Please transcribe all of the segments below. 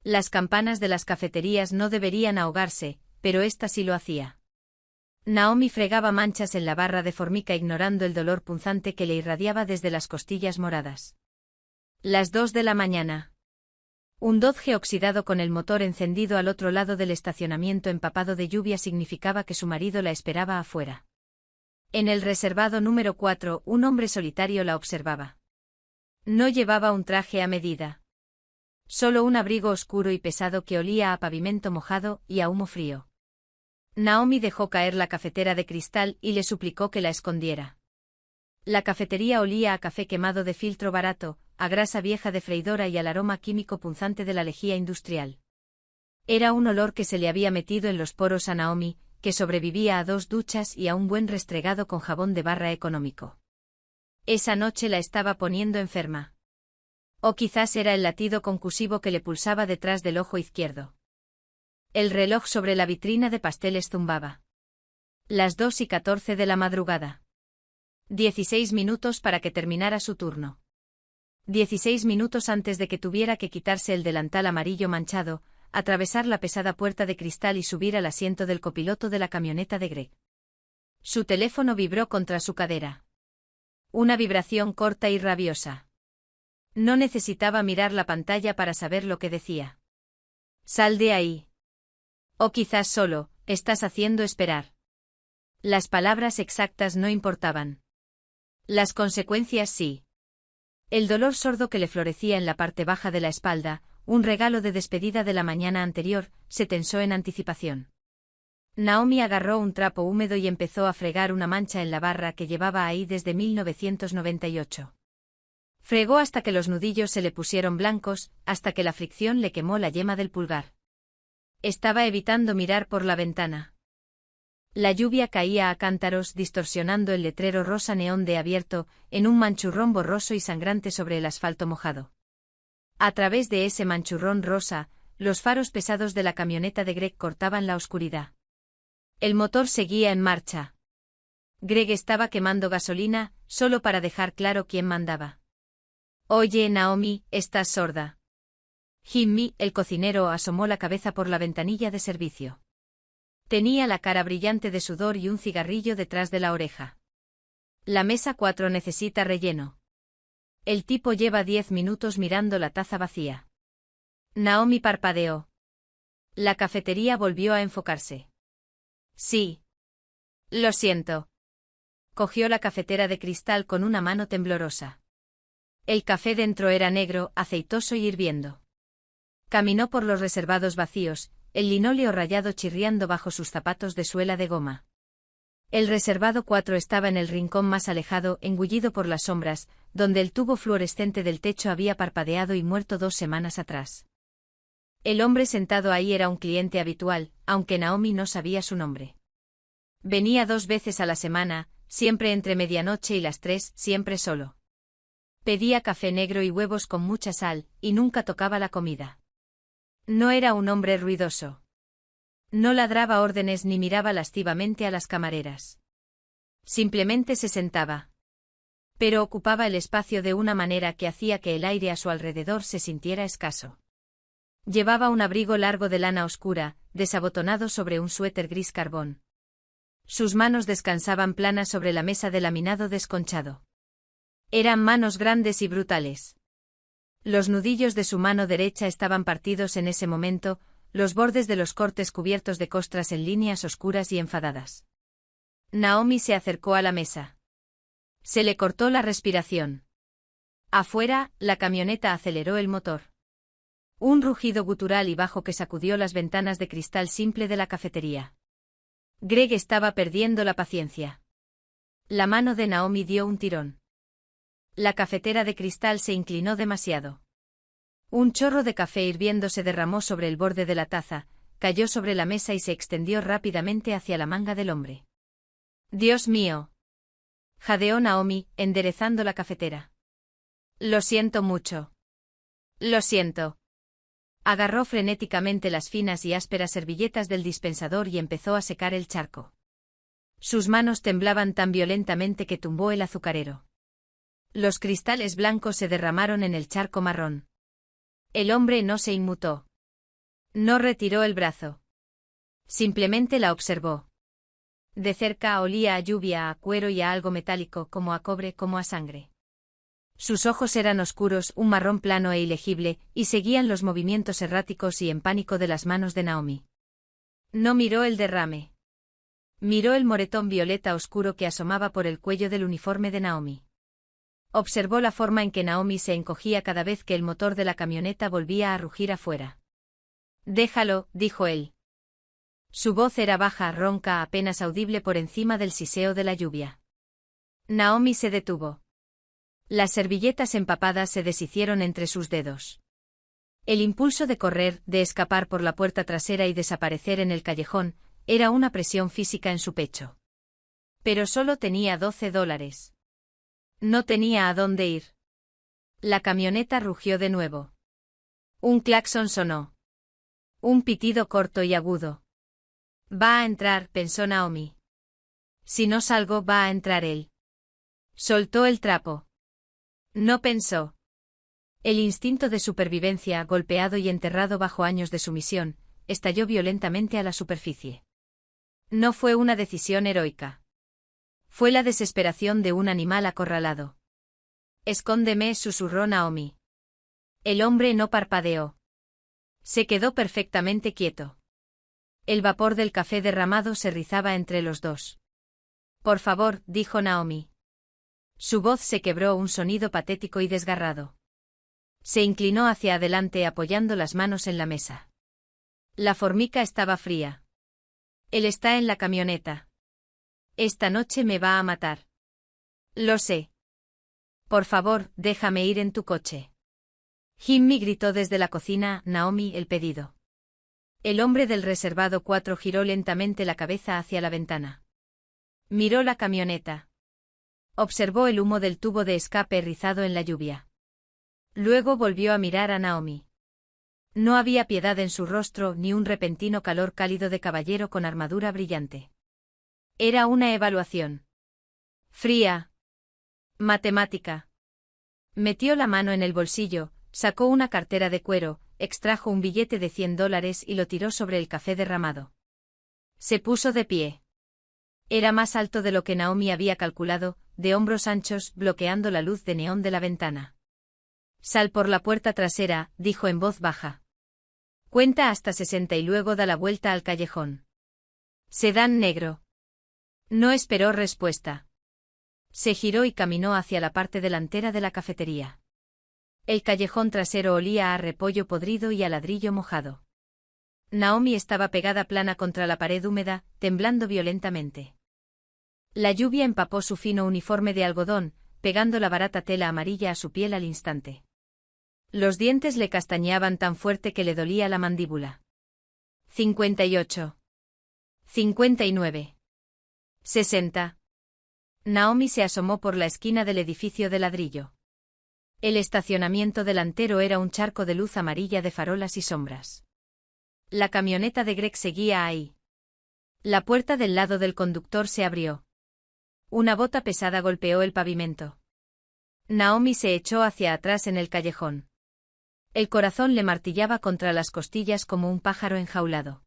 Las campanas de las cafeterías no deberían ahogarse, pero esta sí lo hacía. Naomi fregaba manchas en la barra de formica ignorando el dolor punzante que le irradiaba desde las costillas moradas. Las 2 de la mañana. Un Dodge oxidado con el motor encendido al otro lado del estacionamiento empapado de lluvia significaba que su marido la esperaba afuera. En el reservado número 4, un hombre solitario la observaba. No llevaba un traje a medida. Solo un abrigo oscuro y pesado que olía a pavimento mojado y a humo frío. Naomi dejó caer la cafetera de cristal y le suplicó que la escondiera. La cafetería olía a café quemado de filtro barato, a grasa vieja de freidora y al aroma químico punzante de la lejía industrial. Era un olor que se le había metido en los poros a Naomi, que sobrevivía a 2 duchas y a un buen restregado con jabón de barra económico. Esa noche la estaba poniendo enferma. O quizás era el latido concusivo que le pulsaba detrás del ojo izquierdo. El reloj sobre la vitrina de pasteles zumbaba. Las 2:14 de la madrugada. 16 minutos para que terminara su turno. 16 minutos antes de que tuviera que quitarse el delantal amarillo manchado, atravesar la pesada puerta de cristal y subir al asiento del copiloto de la camioneta de Greg. Su teléfono vibró contra su cadera. Una vibración corta y rabiosa. No necesitaba mirar la pantalla para saber lo que decía. Sal de ahí. O quizás solo, estás haciendo esperar. Las palabras exactas no importaban. Las consecuencias sí. El dolor sordo que le florecía en la parte baja de la espalda, un regalo de despedida de la mañana anterior, se tensó en anticipación. Naomi agarró un trapo húmedo y empezó a fregar una mancha en la barra que llevaba ahí desde 1998. Fregó hasta que los nudillos se le pusieron blancos, hasta que la fricción le quemó la yema del pulgar. Estaba evitando mirar por la ventana. La lluvia caía a cántaros distorsionando el letrero rosa neón de abierto, en un manchurrón borroso y sangrante sobre el asfalto mojado. A través de ese manchurrón rosa, los faros pesados de la camioneta de Greg cortaban la oscuridad. El motor seguía en marcha. Greg estaba quemando gasolina, solo para dejar claro quién mandaba. Oye, Naomi, ¿estás sorda? Jimmy, el cocinero, asomó la cabeza por la ventanilla de servicio. Tenía la cara brillante de sudor y un cigarrillo detrás de la oreja. La mesa 4 necesita relleno. El tipo lleva 10 minutos mirando la taza vacía. Naomi parpadeó. La cafetería volvió a enfocarse. Sí. Lo siento. Cogió la cafetera de cristal con una mano temblorosa. El café dentro era negro, aceitoso y hirviendo. Caminó por los reservados vacíos, el linóleo rayado chirriando bajo sus zapatos de suela de goma. El reservado 4 estaba en el rincón más alejado, engullido por las sombras, donde el tubo fluorescente del techo había parpadeado y muerto 2 semanas atrás. El hombre sentado ahí era un cliente habitual, aunque Naomi no sabía su nombre. Venía 2 veces a la semana, siempre entre medianoche y las 3, siempre solo. Pedía café negro y huevos con mucha sal, y nunca tocaba la comida. No era un hombre ruidoso. No ladraba órdenes ni miraba lascivamente a las camareras. Simplemente se sentaba. Pero ocupaba el espacio de una manera que hacía que el aire a su alrededor se sintiera escaso. Llevaba un abrigo largo de lana oscura, desabotonado sobre un suéter gris carbón. Sus manos descansaban planas sobre la mesa de laminado desconchado. Eran manos grandes y brutales. Los nudillos de su mano derecha estaban partidos en ese momento, los bordes de los cortes cubiertos de costras en líneas oscuras y enfadadas. Naomi se acercó a la mesa. Se le cortó la respiración. Afuera, la camioneta aceleró el motor. Un rugido gutural y bajo que sacudió las ventanas de cristal simple de la cafetería. Greg estaba perdiendo la paciencia. La mano de Naomi dio un tirón. La cafetera de cristal se inclinó demasiado. Un chorro de café hirviendo se derramó sobre el borde de la taza, cayó sobre la mesa y se extendió rápidamente hacia la manga del hombre. «Dios mío», jadeó Naomi, enderezando la cafetera. «Lo siento mucho. Lo siento». Agarró frenéticamente las finas y ásperas servilletas del dispensador y empezó a secar el charco. Sus manos temblaban tan violentamente que tumbó el azucarero. Los cristales blancos se derramaron en el charco marrón. El hombre no se inmutó. No retiró el brazo. Simplemente la observó. De cerca olía a lluvia, a cuero y a algo metálico, como a cobre, como a sangre. Sus ojos eran oscuros, un marrón plano e ilegible, y seguían los movimientos erráticos y en pánico de las manos de Naomi. No miró el derrame. Miró el moretón violeta oscuro que asomaba por el cuello del uniforme de Naomi. Observó la forma en que Naomi se encogía cada vez que el motor de la camioneta volvía a rugir afuera. «Déjalo», dijo él. Su voz era baja, ronca, apenas audible por encima del siseo de la lluvia. Naomi se detuvo. Las servilletas empapadas se deshicieron entre sus dedos. El impulso de correr, de escapar por la puerta trasera y desaparecer en el callejón, era una presión física en su pecho. Pero solo tenía $12. No tenía a dónde ir. La camioneta rugió de nuevo. Un claxon sonó. Un pitido corto y agudo. Va a entrar, pensó Naomi. Si no salgo, va a entrar él. Soltó el trapo. No pensó. El instinto de supervivencia, golpeado y enterrado bajo años de sumisión, estalló violentamente a la superficie. No fue una decisión heroica. Fue la desesperación de un animal acorralado. «Escóndeme», susurró Naomi. El hombre no parpadeó. Se quedó perfectamente quieto. El vapor del café derramado se rizaba entre los dos. «Por favor», dijo Naomi. Su voz se quebró, un sonido patético y desgarrado. Se inclinó hacia adelante apoyando las manos en la mesa. La formica estaba fría. Él está en la camioneta. Esta noche me va a matar. Lo sé. Por favor, déjame ir en tu coche. Jimmy gritó desde la cocina. Naomi, el pedido. El hombre del reservado 4 giró lentamente la cabeza hacia la ventana. Miró la camioneta. Observó el humo del tubo de escape rizado en la lluvia. Luego volvió a mirar a Naomi. No había piedad en su rostro ni un repentino calor cálido de caballero con armadura brillante. Era una evaluación. Fría. Matemática. Metió la mano en el bolsillo, sacó una cartera de cuero, extrajo un billete de $100 y lo tiró sobre el café derramado. Se puso de pie. Era más alto de lo que Naomi había calculado, de hombros anchos, bloqueando la luz de neón de la ventana. «Sal por la puerta trasera», dijo en voz baja. «Cuenta hasta 60 y luego da la vuelta al callejón». «Sedán negro». No esperó respuesta. Se giró y caminó hacia la parte delantera de la cafetería. El callejón trasero olía a repollo podrido y a ladrillo mojado. Naomi estaba pegada plana contra la pared húmeda, temblando violentamente. La lluvia empapó su fino uniforme de algodón, pegando la barata tela amarilla a su piel al instante. Los dientes le castañeaban tan fuerte que le dolía la mandíbula. 58. 59. 60. Naomi se asomó por la esquina del edificio de ladrillo. El estacionamiento delantero era un charco de luz amarilla de farolas y sombras. La camioneta de Greg seguía ahí. La puerta del lado del conductor se abrió. Una bota pesada golpeó el pavimento. Naomi se echó hacia atrás en el callejón. El corazón le martillaba contra las costillas como un pájaro enjaulado.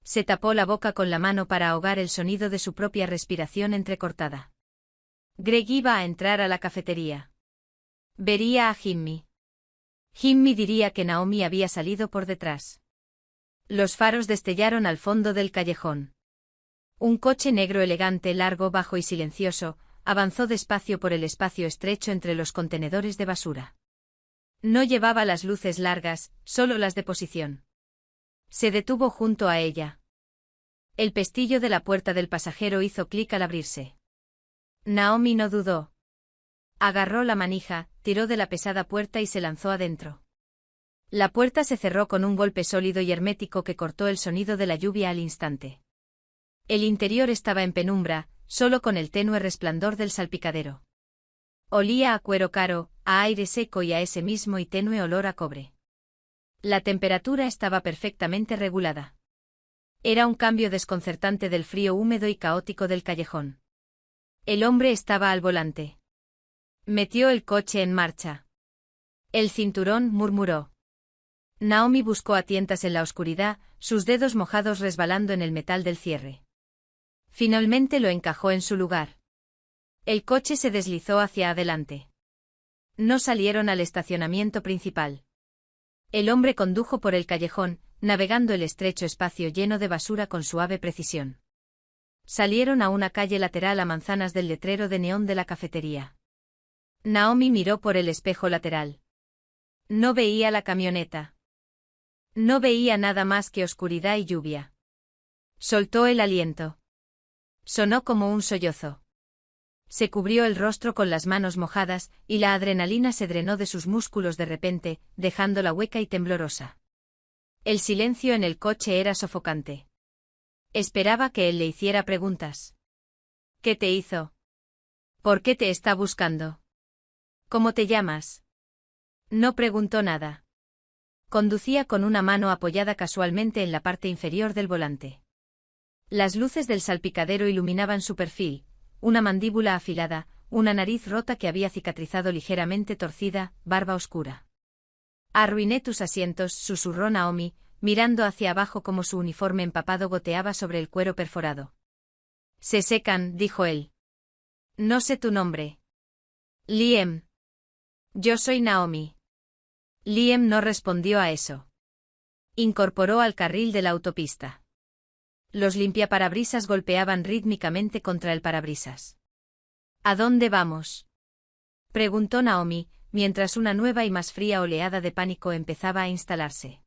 Se tapó la boca con la mano para ahogar el sonido de su propia respiración entrecortada. Greg iba a entrar a la cafetería. Vería a Jimmy. Jimmy diría que Naomi había salido por detrás. Los faros destellaron al fondo del callejón. Un coche negro elegante, largo, bajo y silencioso, avanzó despacio por el espacio estrecho entre los contenedores de basura. No llevaba las luces largas, solo las de posición. Se detuvo junto a ella. El pestillo de la puerta del pasajero hizo clic al abrirse. Naomi no dudó. Agarró la manija, tiró de la pesada puerta y se lanzó adentro. La puerta se cerró con un golpe sólido y hermético que cortó el sonido de la lluvia al instante. El interior estaba en penumbra, solo con el tenue resplandor del salpicadero. Olía a cuero caro, a aire seco y a ese mismo y tenue olor a cobre. La temperatura estaba perfectamente regulada. Era un cambio desconcertante del frío húmedo y caótico del callejón. El hombre estaba al volante. Metió el coche en marcha. El cinturón, murmuró. Naomi buscó a tientas en la oscuridad, sus dedos mojados resbalando en el metal del cierre. Finalmente lo encajó en su lugar. El coche se deslizó hacia adelante. No salieron al estacionamiento principal. El hombre condujo por el callejón, navegando el estrecho espacio lleno de basura con suave precisión. Salieron a una calle lateral a manzanas del letrero de neón de la cafetería. Naomi miró por el espejo lateral. No veía la camioneta. No veía nada más que oscuridad y lluvia. Soltó el aliento. Sonó como un sollozo. Se cubrió el rostro con las manos mojadas, y la adrenalina se drenó de sus músculos de repente, dejándola hueca y temblorosa. El silencio en el coche era sofocante. Esperaba que él le hiciera preguntas. ¿Qué te hizo? ¿Por qué te está buscando? ¿Cómo te llamas? No preguntó nada. Conducía con una mano apoyada casualmente en la parte inferior del volante. Las luces del salpicadero iluminaban su perfil, una mandíbula afilada, una nariz rota que había cicatrizado ligeramente torcida, barba oscura. Arruiné tus asientos, susurró Naomi, mirando hacia abajo como su uniforme empapado goteaba sobre el cuero perforado. Se secan, dijo él. No sé tu nombre. Liam. Yo soy Naomi. Liam no respondió a eso. Incorporó al carril de la autopista. Los limpiaparabrisas golpeaban rítmicamente contra el parabrisas. ¿A dónde vamos? Preguntó Naomi, mientras una nueva y más fría oleada de pánico empezaba a instalarse.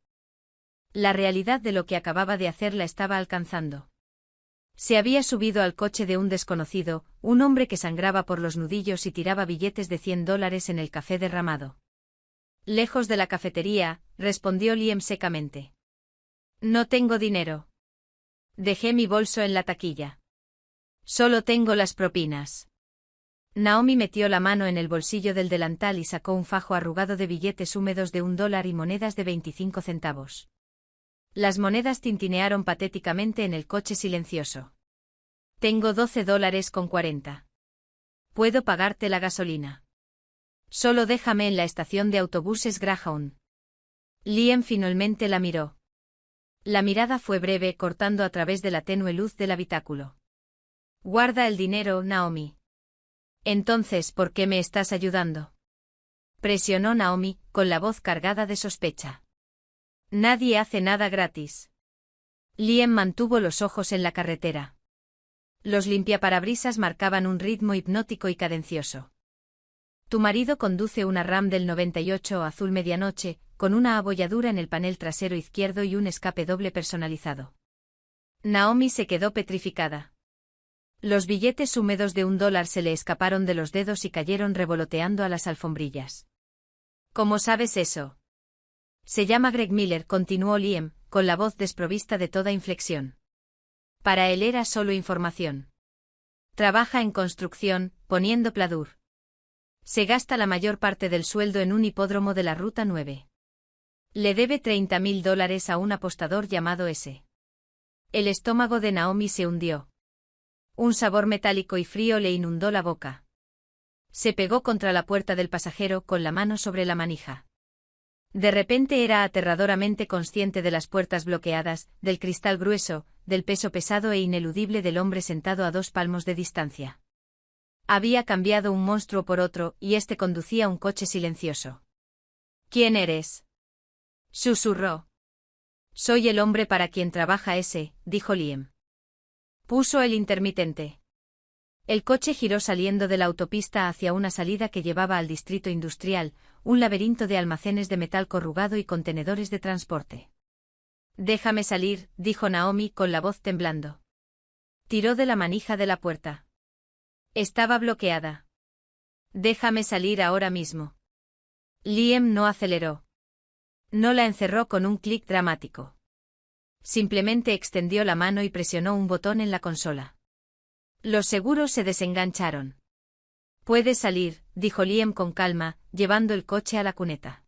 La realidad de lo que acababa de hacer la estaba alcanzando. Se había subido al coche de un desconocido, un hombre que sangraba por los nudillos y tiraba billetes de $100 en el café derramado. Lejos de la cafetería, respondió Liam secamente. No tengo dinero. Dejé mi bolso en la taquilla. Solo tengo las propinas. Naomi metió la mano en el bolsillo del delantal y sacó un fajo arrugado de billetes húmedos de $1 y monedas de 25 centavos. Las monedas tintinearon patéticamente en el coche silencioso. Tengo $12.40. Puedo pagarte la gasolina. Solo déjame en la estación de autobuses Greyhound. Liam finalmente la miró. La mirada fue breve, cortando a través de la tenue luz del habitáculo. Guarda el dinero, Naomi. Entonces, ¿por qué me estás ayudando? Presionó Naomi, con la voz cargada de sospecha. Nadie hace nada gratis. Liam mantuvo los ojos en la carretera. Los limpiaparabrisas marcaban un ritmo hipnótico y cadencioso. Tu marido conduce una Ram del 98 azul medianoche, con una abolladura en el panel trasero izquierdo y un escape doble personalizado. Naomi se quedó petrificada. Los billetes húmedos de $1 se le escaparon de los dedos y cayeron revoloteando a las alfombrillas. ¿Cómo sabes eso? Se llama Greg Miller, continuó Liam, con la voz desprovista de toda inflexión. Para él era solo información. Trabaja en construcción, poniendo pladur. Se gasta la mayor parte del sueldo en un hipódromo de la Ruta 9. Le debe $30.000 a un apostador llamado S. El estómago de Naomi se hundió. Un sabor metálico y frío le inundó la boca. Se pegó contra la puerta del pasajero con la mano sobre la manija. De repente era aterradoramente consciente de las puertas bloqueadas, del cristal grueso, del peso pesado e ineludible del hombre sentado a 2 palmos de distancia. Había cambiado un monstruo por otro, y este conducía un coche silencioso. ¿Quién eres? Susurró. Soy el hombre para quien trabaja ese, dijo Liam. Puso el intermitente. El coche giró saliendo de la autopista hacia una salida que llevaba al distrito industrial, un laberinto de almacenes de metal corrugado y contenedores de transporte. Déjame salir, dijo Naomi con la voz temblando. Tiró de la manija de la puerta. Estaba bloqueada. Déjame salir ahora mismo. Liam no aceleró. No la encerró con un clic dramático. Simplemente extendió la mano y presionó un botón en la consola. Los seguros se desengancharon. Puedes salir, dijo Liam con calma, llevando el coche a la cuneta.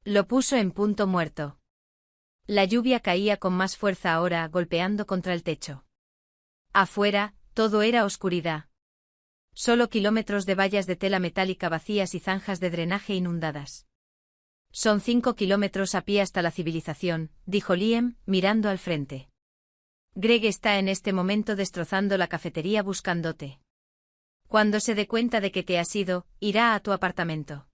Lo puso en punto muerto. La lluvia caía con más fuerza ahora, golpeando contra el techo. Afuera, todo era oscuridad. Solo kilómetros de vallas de tela metálica vacías y zanjas de drenaje inundadas. Son 5 kilómetros a pie hasta la civilización, dijo Liam, mirando al frente. Greg está en este momento destrozando la cafetería buscándote. Cuando se dé cuenta de que te has ido, irá a tu apartamento.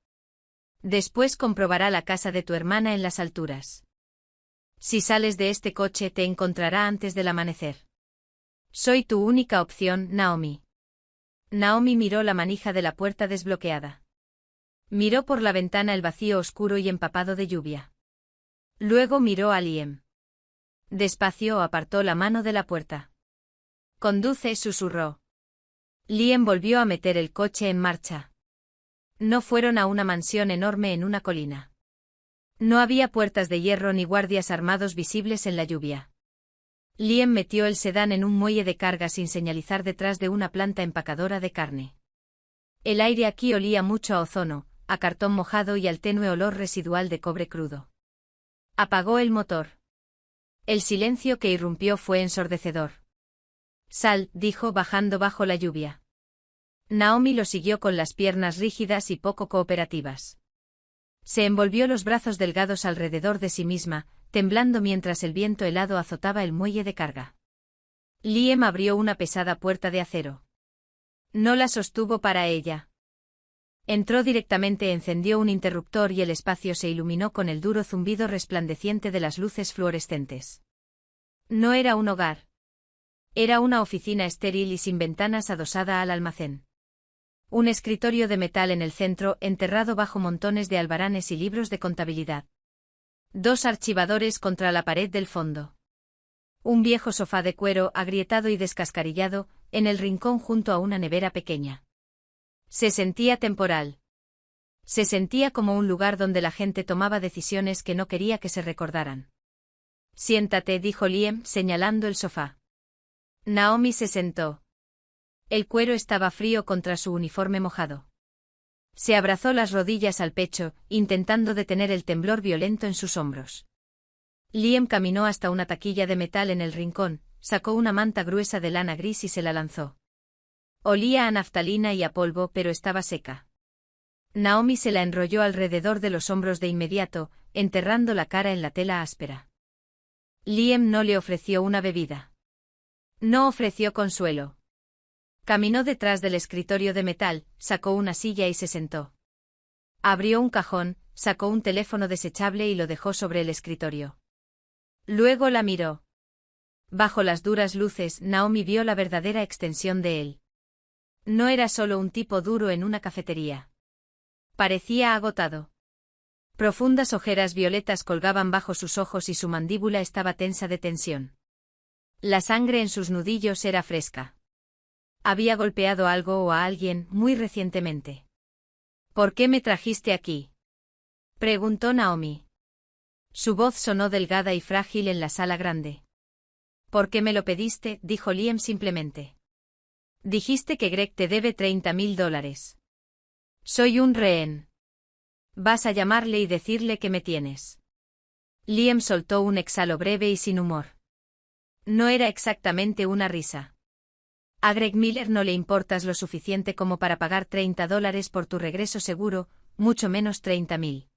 Después comprobará la casa de tu hermana en las alturas. Si sales de este coche te encontrará antes del amanecer. Soy tu única opción, Naomi. Naomi miró la manija de la puerta desbloqueada. Miró por la ventana el vacío oscuro y empapado de lluvia. Luego miró a Liam. Despacio apartó la mano de la puerta. Conduce, susurró. Liam volvió a meter el coche en marcha. No fueron a una mansión enorme en una colina. No había puertas de hierro ni guardias armados visibles en la lluvia. Liam metió el sedán en un muelle de carga sin señalizar detrás de una planta empacadora de carne. El aire aquí olía mucho a ozono, a cartón mojado y al tenue olor residual de cobre crudo. Apagó el motor. El silencio que irrumpió fue ensordecedor. Sal, dijo bajando bajo la lluvia. Naomi lo siguió con las piernas rígidas y poco cooperativas. Se envolvió los brazos delgados alrededor de sí misma, temblando mientras el viento helado azotaba el muelle de carga. Liam abrió una pesada puerta de acero. No la sostuvo para ella. Entró directamente, encendió un interruptor y el espacio se iluminó con el duro zumbido resplandeciente de las luces fluorescentes. No era un hogar. Era una oficina estéril y sin ventanas adosada al almacén. Un escritorio de metal en el centro, enterrado bajo montones de albaranes y libros de contabilidad. 2 archivadores contra la pared del fondo. Un viejo sofá de cuero agrietado y descascarillado, en el rincón junto a una nevera pequeña. Se sentía temporal. Se sentía como un lugar donde la gente tomaba decisiones que no quería que se recordaran. Siéntate, dijo Liam, señalando el sofá. Naomi se sentó. El cuero estaba frío contra su uniforme mojado. Se abrazó las rodillas al pecho, intentando detener el temblor violento en sus hombros. Liam caminó hasta una taquilla de metal en el rincón, sacó una manta gruesa de lana gris y se la lanzó. Olía a naftalina y a polvo, pero estaba seca. Naomi se la enrolló alrededor de los hombros de inmediato, enterrando la cara en la tela áspera. Liam no le ofreció una bebida. No ofreció consuelo. Caminó detrás del escritorio de metal, sacó una silla y se sentó. Abrió un cajón, sacó un teléfono desechable y lo dejó sobre el escritorio. Luego la miró. Bajo las duras luces, Naomi vio la verdadera extensión de él. No era solo un tipo duro en una cafetería. Parecía agotado. Profundas ojeras violetas colgaban bajo sus ojos y su mandíbula estaba tensa de tensión. La sangre en sus nudillos era fresca. Había golpeado algo o a alguien muy recientemente. ¿Por qué me trajiste aquí?, preguntó Naomi. Su voz sonó delgada y frágil en la sala grande. ¿Por qué me lo pediste?, dijo Liam simplemente. Dijiste que Greg te debe $30.000. Soy un rehén. Vas a llamarle y decirle que me tienes. Liam soltó un exhalo breve y sin humor. No era exactamente una risa. A Greg Miller no le importas lo suficiente como para pagar $30 por tu regreso seguro, mucho menos 30.000.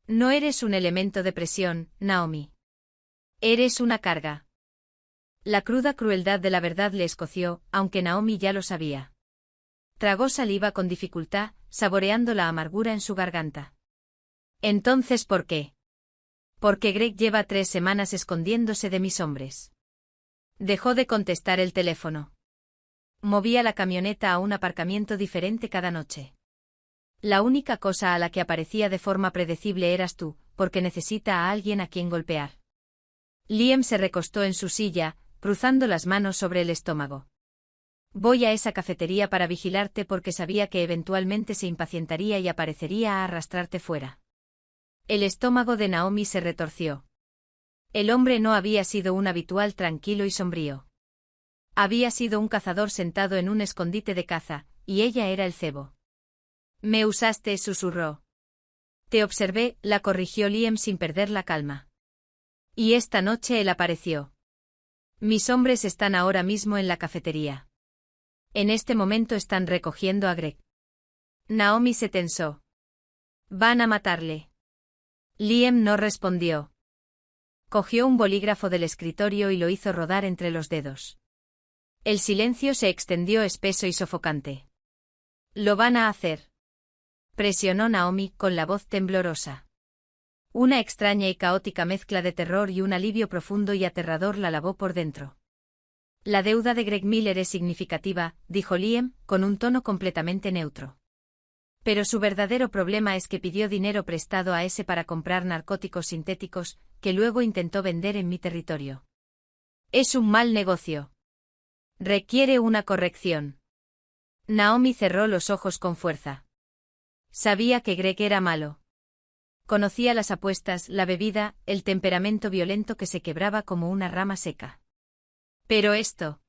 No eres un elemento de presión, Naomi. Eres una carga. La cruda crueldad de la verdad le escoció, aunque Naomi ya lo sabía. Tragó saliva con dificultad, saboreando la amargura en su garganta. Entonces, ¿por qué? Porque Greg lleva 3 semanas escondiéndose de mis hombres. Dejó de contestar el teléfono. Movía la camioneta a un aparcamiento diferente cada noche. La única cosa a la que aparecía de forma predecible eras tú, porque necesita a alguien a quien golpear. Liam se recostó en su silla, cruzando las manos sobre el estómago. Voy a esa cafetería para vigilarte porque sabía que eventualmente se impacientaría y aparecería a arrastrarte fuera. El estómago de Naomi se retorció. El hombre no había sido un habitual tranquilo y sombrío. Había sido un cazador sentado en un escondite de caza, y ella era el cebo. Me usaste, susurró. Te observé, la corrigió Liam sin perder la calma. Y esta noche él apareció. Mis hombres están ahora mismo en la cafetería. En este momento están recogiendo a Greg. Naomi se tensó. Van a matarle. Liam no respondió. Cogió un bolígrafo del escritorio y lo hizo rodar entre los dedos. El silencio se extendió espeso y sofocante. «Lo van a hacer», presionó Naomi con la voz temblorosa. Una extraña y caótica mezcla de terror y un alivio profundo y aterrador la lavó por dentro. «La deuda de Greg Miller es significativa», dijo Liam, con un tono completamente neutro. «Pero su verdadero problema es que pidió dinero prestado a ese para comprar narcóticos sintéticos, que luego intentó vender en mi territorio. Es un mal negocio. Requiere una corrección». Naomi cerró los ojos con fuerza. Sabía que Greg era malo. Conocía las apuestas, la bebida, el temperamento violento que se quebraba como una rama seca. Pero esto.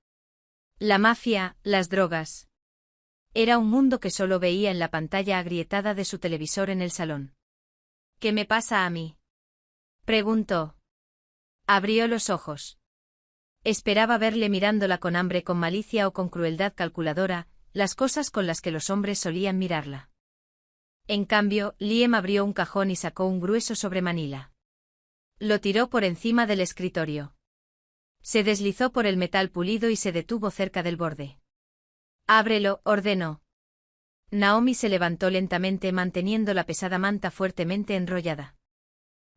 La mafia, las drogas. Era un mundo que solo veía en la pantalla agrietada de su televisor en el salón. «¿Qué me pasa a mí?», preguntó. Abrió los ojos. Esperaba verle mirándola con hambre, con malicia o con crueldad calculadora, las cosas con las que los hombres solían mirarla. En cambio, Liam abrió un cajón y sacó un grueso sobremanila. Lo tiró por encima del escritorio. Se deslizó por el metal pulido y se detuvo cerca del borde. «Ábrelo», ordenó. Naomi se levantó lentamente manteniendo la pesada manta fuertemente enrollada.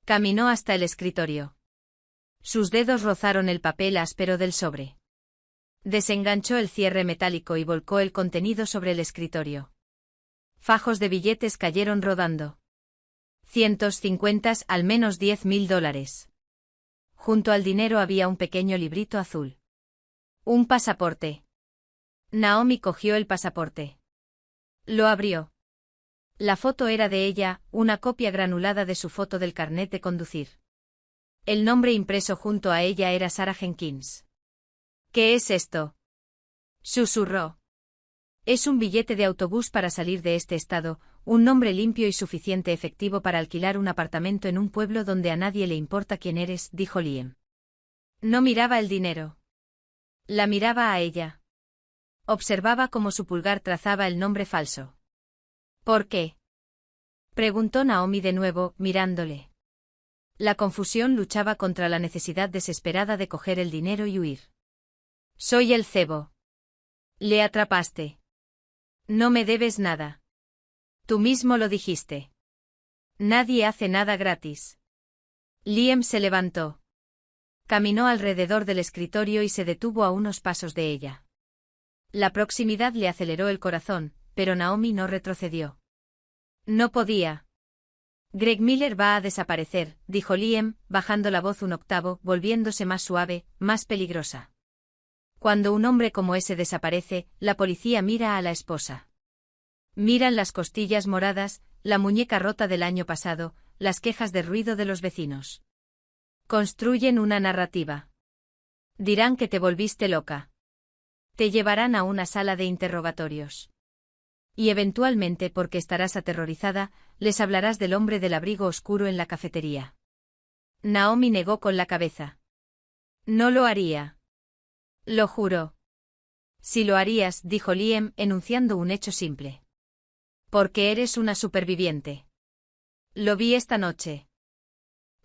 Caminó hasta el escritorio. Sus dedos rozaron el papel áspero del sobre. Desenganchó el cierre metálico y volcó el contenido sobre el escritorio. Fajos de billetes cayeron rodando. Cientos, cincuentas, al menos $10.000. Junto al dinero había un pequeño librito azul. Un pasaporte. Naomi cogió el pasaporte. Lo abrió. La foto era de ella, una copia granulada de su foto del carnet de conducir. El nombre impreso junto a ella era Sarah Jenkins. «¿Qué es esto?», susurró. «Es un billete de autobús para salir de este estado, un nombre limpio y suficiente efectivo para alquilar un apartamento en un pueblo donde a nadie le importa quién eres», dijo Liam. No miraba el dinero. La miraba a ella. Observaba cómo su pulgar trazaba el nombre falso. «¿Por qué?», preguntó Naomi de nuevo, mirándole. La confusión luchaba contra la necesidad desesperada de coger el dinero y huir. «Soy el cebo. Le atrapaste. No me debes nada. Tú mismo lo dijiste. Nadie hace nada gratis». Liam se levantó. Caminó alrededor del escritorio y se detuvo a unos pasos de ella. La proximidad le aceleró el corazón, pero Naomi no retrocedió. No podía. «Greg Miller va a desaparecer», dijo Liam, bajando la voz un octavo, volviéndose más suave, más peligrosa. «Cuando un hombre como ese desaparece, la policía mira a la esposa. Miran las costillas moradas, la muñeca rota del año pasado, las quejas de ruido de los vecinos. Construyen una narrativa. Dirán que te volviste loca. Te llevarán a una sala de interrogatorios. Y eventualmente, porque estarás aterrorizada, les hablarás del hombre del abrigo oscuro en la cafetería». Naomi negó con la cabeza. «No lo haría». «Lo juro». «Si lo harías», dijo Liam, enunciando un hecho simple. «Porque eres una superviviente. Lo vi esta noche.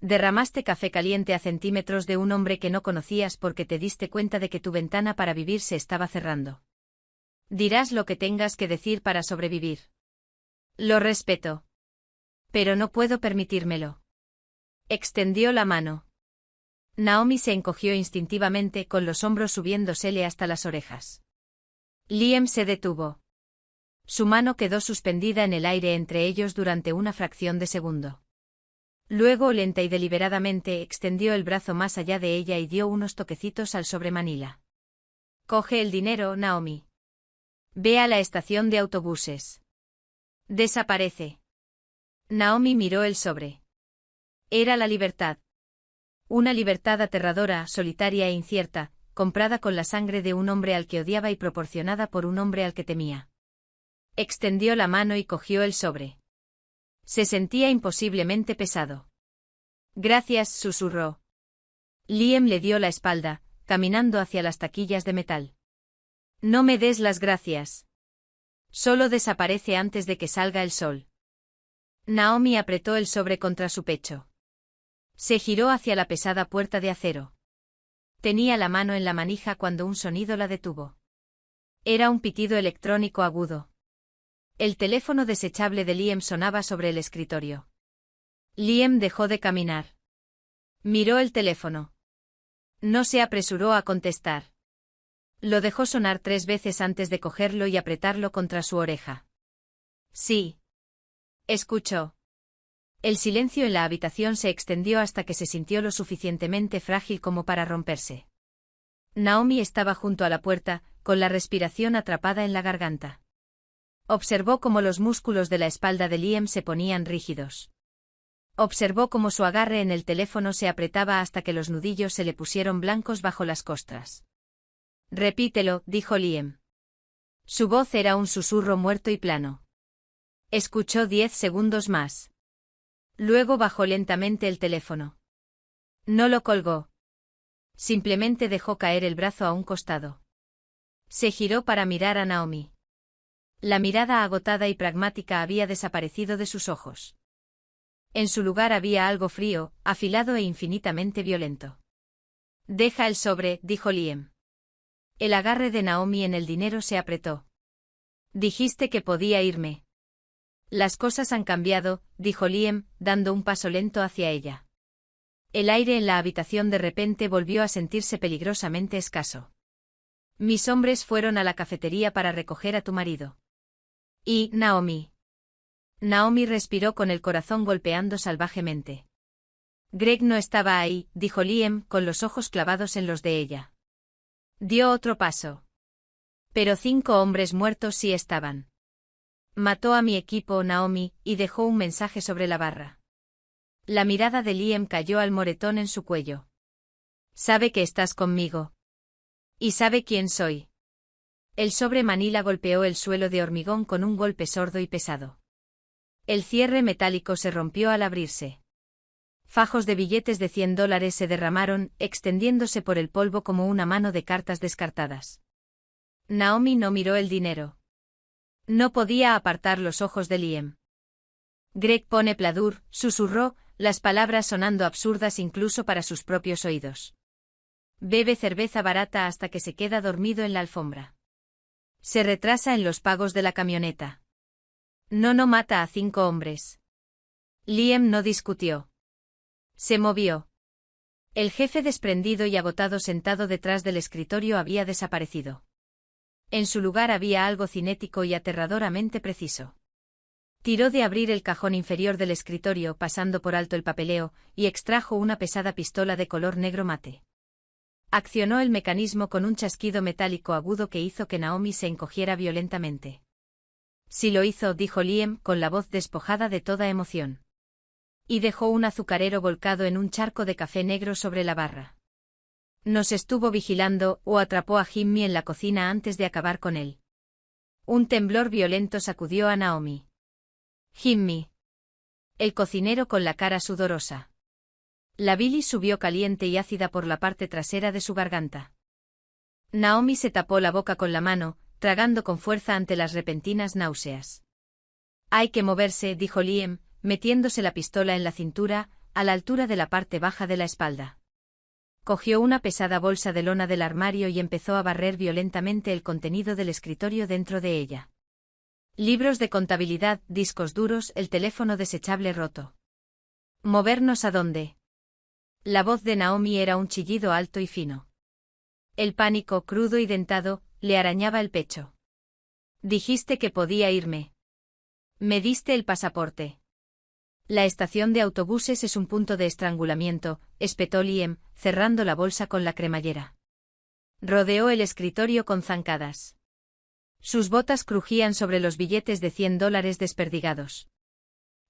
Derramaste café caliente a centímetros de un hombre que no conocías porque te diste cuenta de que tu ventana para vivir se estaba cerrando. Dirás lo que tengas que decir para sobrevivir. Lo respeto. Pero no puedo permitírmelo». Extendió la mano. Naomi se encogió instintivamente, con los hombros subiéndosele hasta las orejas. Liam se detuvo. Su mano quedó suspendida en el aire entre ellos durante una fracción de segundo. Luego, lenta y deliberadamente, extendió el brazo más allá de ella y dio unos toquecitos al sobremanila. «Coge el dinero, Naomi. Ve a la estación de autobuses. Desaparece». Naomi miró el sobre. Era la libertad. Una libertad aterradora, solitaria e incierta, comprada con la sangre de un hombre al que odiaba y proporcionada por un hombre al que temía. Extendió la mano y cogió el sobre. Se sentía imposiblemente pesado. «Gracias», susurró. Liam le dio la espalda, caminando hacia las taquillas de metal. «No me des las gracias. Solo desaparece antes de que salga el sol». Naomi apretó el sobre contra su pecho. Se giró hacia la pesada puerta de acero. Tenía la mano en la manija cuando un sonido la detuvo. Era un pitido electrónico agudo. El teléfono desechable de Liam sonaba sobre el escritorio. Liam dejó de caminar. Miró el teléfono. No se apresuró a contestar. Lo dejó sonar 3 veces antes de cogerlo y apretarlo contra su oreja. Sí. Escuchó. El silencio en la habitación se extendió hasta que se sintió lo suficientemente frágil como para romperse. Naomi estaba junto a la puerta, con la respiración atrapada en la garganta. Observó cómo los músculos de la espalda de Liam se ponían rígidos. Observó cómo su agarre en el teléfono se apretaba hasta que los nudillos se le pusieron blancos bajo las costras. Repítelo, dijo Liam. Su voz era un susurro muerto y plano. Escuchó 10 segundos más. Luego bajó lentamente el teléfono. No lo colgó. Simplemente dejó caer el brazo a un costado. Se giró para mirar a Naomi. La mirada agotada y pragmática había desaparecido de sus ojos. En su lugar había algo frío, afilado e infinitamente violento. Deja el sobre, dijo Liam. El agarre de Naomi en el dinero se apretó. Dijiste que podía irme. Las cosas han cambiado, dijo Liam, dando un paso lento hacia ella. El aire en la habitación de repente volvió a sentirse peligrosamente escaso. Mis hombres fueron a la cafetería para recoger a tu marido. ¿Y, Naomi? Naomi respiró con el corazón golpeando salvajemente. Greg no estaba ahí, dijo Liam, con los ojos clavados en los de ella. Dio otro paso. Pero 5 hombres muertos sí estaban. Mató a mi equipo, Naomi, y dejó un mensaje sobre la barra. La mirada de Liam cayó al moretón en su cuello. Sabe que estás conmigo. Y sabe quién soy. El sobre manila golpeó el suelo de hormigón con un golpe sordo y pesado. El cierre metálico se rompió al abrirse. Fajos de billetes de $100 se derramaron, extendiéndose por el polvo como una mano de cartas descartadas. Naomi no miró el dinero. No podía apartar los ojos de Liam. Greg pone pladur, susurró, las palabras sonando absurdas incluso para sus propios oídos. Bebe cerveza barata hasta que se queda dormido en la alfombra. Se retrasa en los pagos de la camioneta. No mata a 5 hombres. Liam no discutió. Se movió. El jefe desprendido y agotado sentado detrás del escritorio había desaparecido. En su lugar había algo cinético y aterradoramente preciso. Tiró de abrir el cajón inferior del escritorio pasando por alto el papeleo, y extrajo una pesada pistola de color negro mate. Accionó el mecanismo con un chasquido metálico agudo que hizo que Naomi se encogiera violentamente. Sí lo hizo, dijo Liam con la voz despojada de toda emoción. Y dejó un azucarero volcado en un charco de café negro sobre la barra. Nos estuvo vigilando o atrapó a Jimmy en la cocina antes de acabar con él. Un temblor violento sacudió a Naomi. Jimmy. El cocinero con la cara sudorosa. La bilis subió caliente y ácida por la parte trasera de su garganta. Naomi se tapó la boca con la mano, tragando con fuerza ante las repentinas náuseas. Hay que moverse, dijo Liam, metiéndose la pistola en la cintura, a la altura de la parte baja de la espalda. Cogió una pesada bolsa de lona del armario y empezó a barrer violentamente el contenido del escritorio dentro de ella. Libros de contabilidad, discos duros, el teléfono desechable roto. ¿Movernos a dónde? La voz de Naomi era un chillido alto y fino. El pánico, crudo y dentado, le arañaba el pecho. Dijiste que podía irme. Me diste el pasaporte. La estación de autobuses es un punto de estrangulamiento, espetó Liam, cerrando la bolsa con la cremallera. Rodeó el escritorio con zancadas. Sus botas crujían sobre los billetes de $100 desperdigados.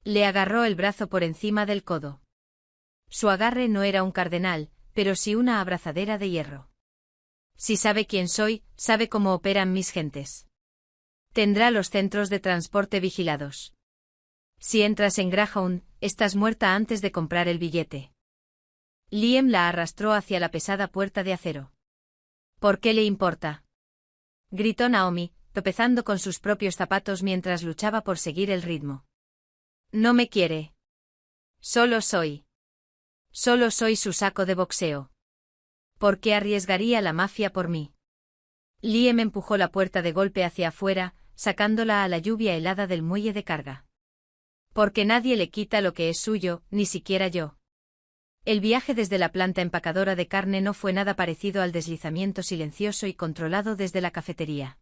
Le agarró el brazo por encima del codo. Su agarre no era un cardenal, pero sí una abrazadera de hierro. Si sabe quién soy, sabe cómo operan mis gentes. Tendrá los centros de transporte vigilados. Si entras en Greyhound, estás muerta antes de comprar el billete. Liam la arrastró hacia la pesada puerta de acero. ¿Por qué le importa? Gritó Naomi, tropezando con sus propios zapatos mientras luchaba por seguir el ritmo. No me quiere. Solo soy su saco de boxeo. ¿Por qué arriesgaría la mafia por mí? Liam empujó la puerta de golpe hacia afuera, sacándola a la lluvia helada del muelle de carga. Porque nadie le quita lo que es suyo, ni siquiera yo. El viaje desde la planta empacadora de carne no fue nada parecido al deslizamiento silencioso y controlado desde la cafetería.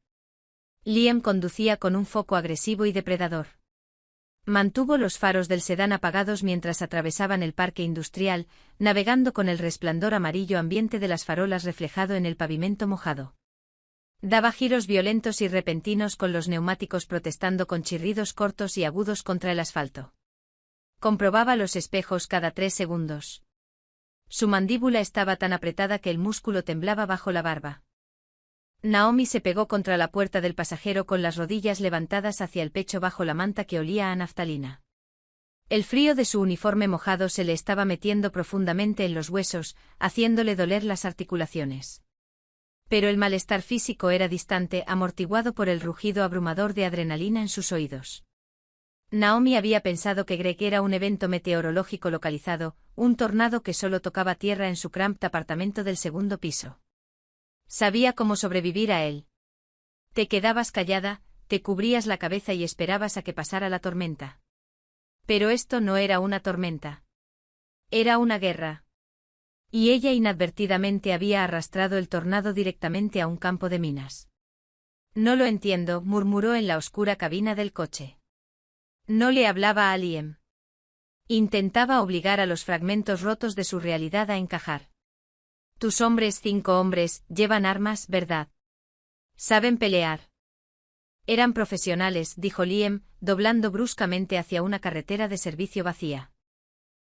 Liam conducía con un foco agresivo y depredador. Mantuvo los faros del sedán apagados mientras atravesaban el parque industrial, navegando con el resplandor amarillo ambiente de las farolas reflejado en el pavimento mojado. Daba giros violentos y repentinos con los neumáticos protestando con chirridos cortos y agudos contra el asfalto. Comprobaba los espejos cada 3 segundos. Su mandíbula estaba tan apretada que el músculo temblaba bajo la barba. Naomi se pegó contra la puerta del pasajero con las rodillas levantadas hacia el pecho bajo la manta que olía a naftalina. El frío de su uniforme mojado se le estaba metiendo profundamente en los huesos, haciéndole doler las articulaciones. Pero el malestar físico era distante, amortiguado por el rugido abrumador de adrenalina en sus oídos. Naomi había pensado que Greg era un evento meteorológico localizado, un tornado que solo tocaba tierra en su cramped apartamento del segundo piso. Sabía cómo sobrevivir a él. Te quedabas callada, te cubrías la cabeza y esperabas a que pasara la tormenta. Pero esto no era una tormenta. Era una guerra. Y ella inadvertidamente había arrastrado el tornado directamente a un campo de minas. No lo entiendo, murmuró en la oscura cabina del coche. No le hablaba a Liam. Intentaba obligar a los fragmentos rotos de su realidad a encajar. Tus hombres, 5 hombres, llevan armas, ¿verdad? Saben pelear. Eran profesionales, dijo Liam, doblando bruscamente hacia una carretera de servicio vacía.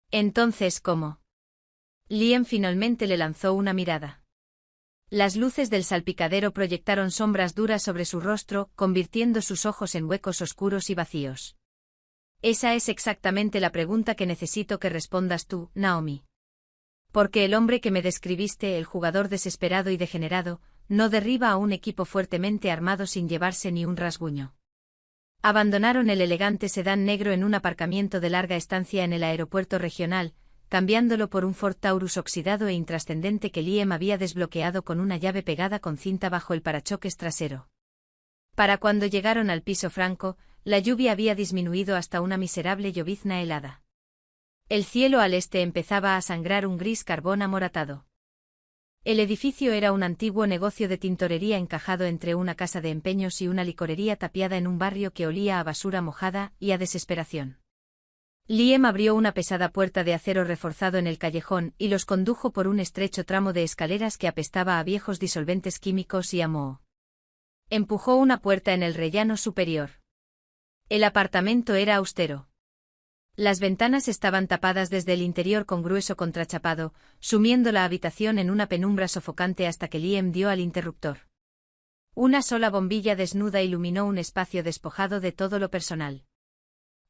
Entonces, ¿cómo? Liam finalmente le lanzó una mirada. Las luces del salpicadero proyectaron sombras duras sobre su rostro, convirtiendo sus ojos en huecos oscuros y vacíos. Esa es exactamente la pregunta que necesito que respondas tú, Naomi. Porque el hombre que me describiste, el jugador desesperado y degenerado, no derriba a un equipo fuertemente armado sin llevarse ni un rasguño. Abandonaron el elegante sedán negro en un aparcamiento de larga estancia en el aeropuerto regional, cambiándolo por un Ford Taurus oxidado e intrascendente que Liam había desbloqueado con una llave pegada con cinta bajo el parachoques trasero. Para cuando llegaron al piso franco, la lluvia había disminuido hasta una miserable llovizna helada. El cielo al este empezaba a sangrar un gris carbón amoratado. El edificio era un antiguo negocio de tintorería encajado entre una casa de empeños y una licorería tapiada en un barrio que olía a basura mojada y a desesperación. Liam abrió una pesada puerta de acero reforzado en el callejón y los condujo por un estrecho tramo de escaleras que apestaba a viejos disolventes químicos y a moho. Empujó una puerta en el rellano superior. El apartamento era austero. Las ventanas estaban tapadas desde el interior con grueso contrachapado, sumiendo la habitación en una penumbra sofocante hasta que Liam dio al interruptor. Una sola bombilla desnuda iluminó un espacio despojado de todo lo personal.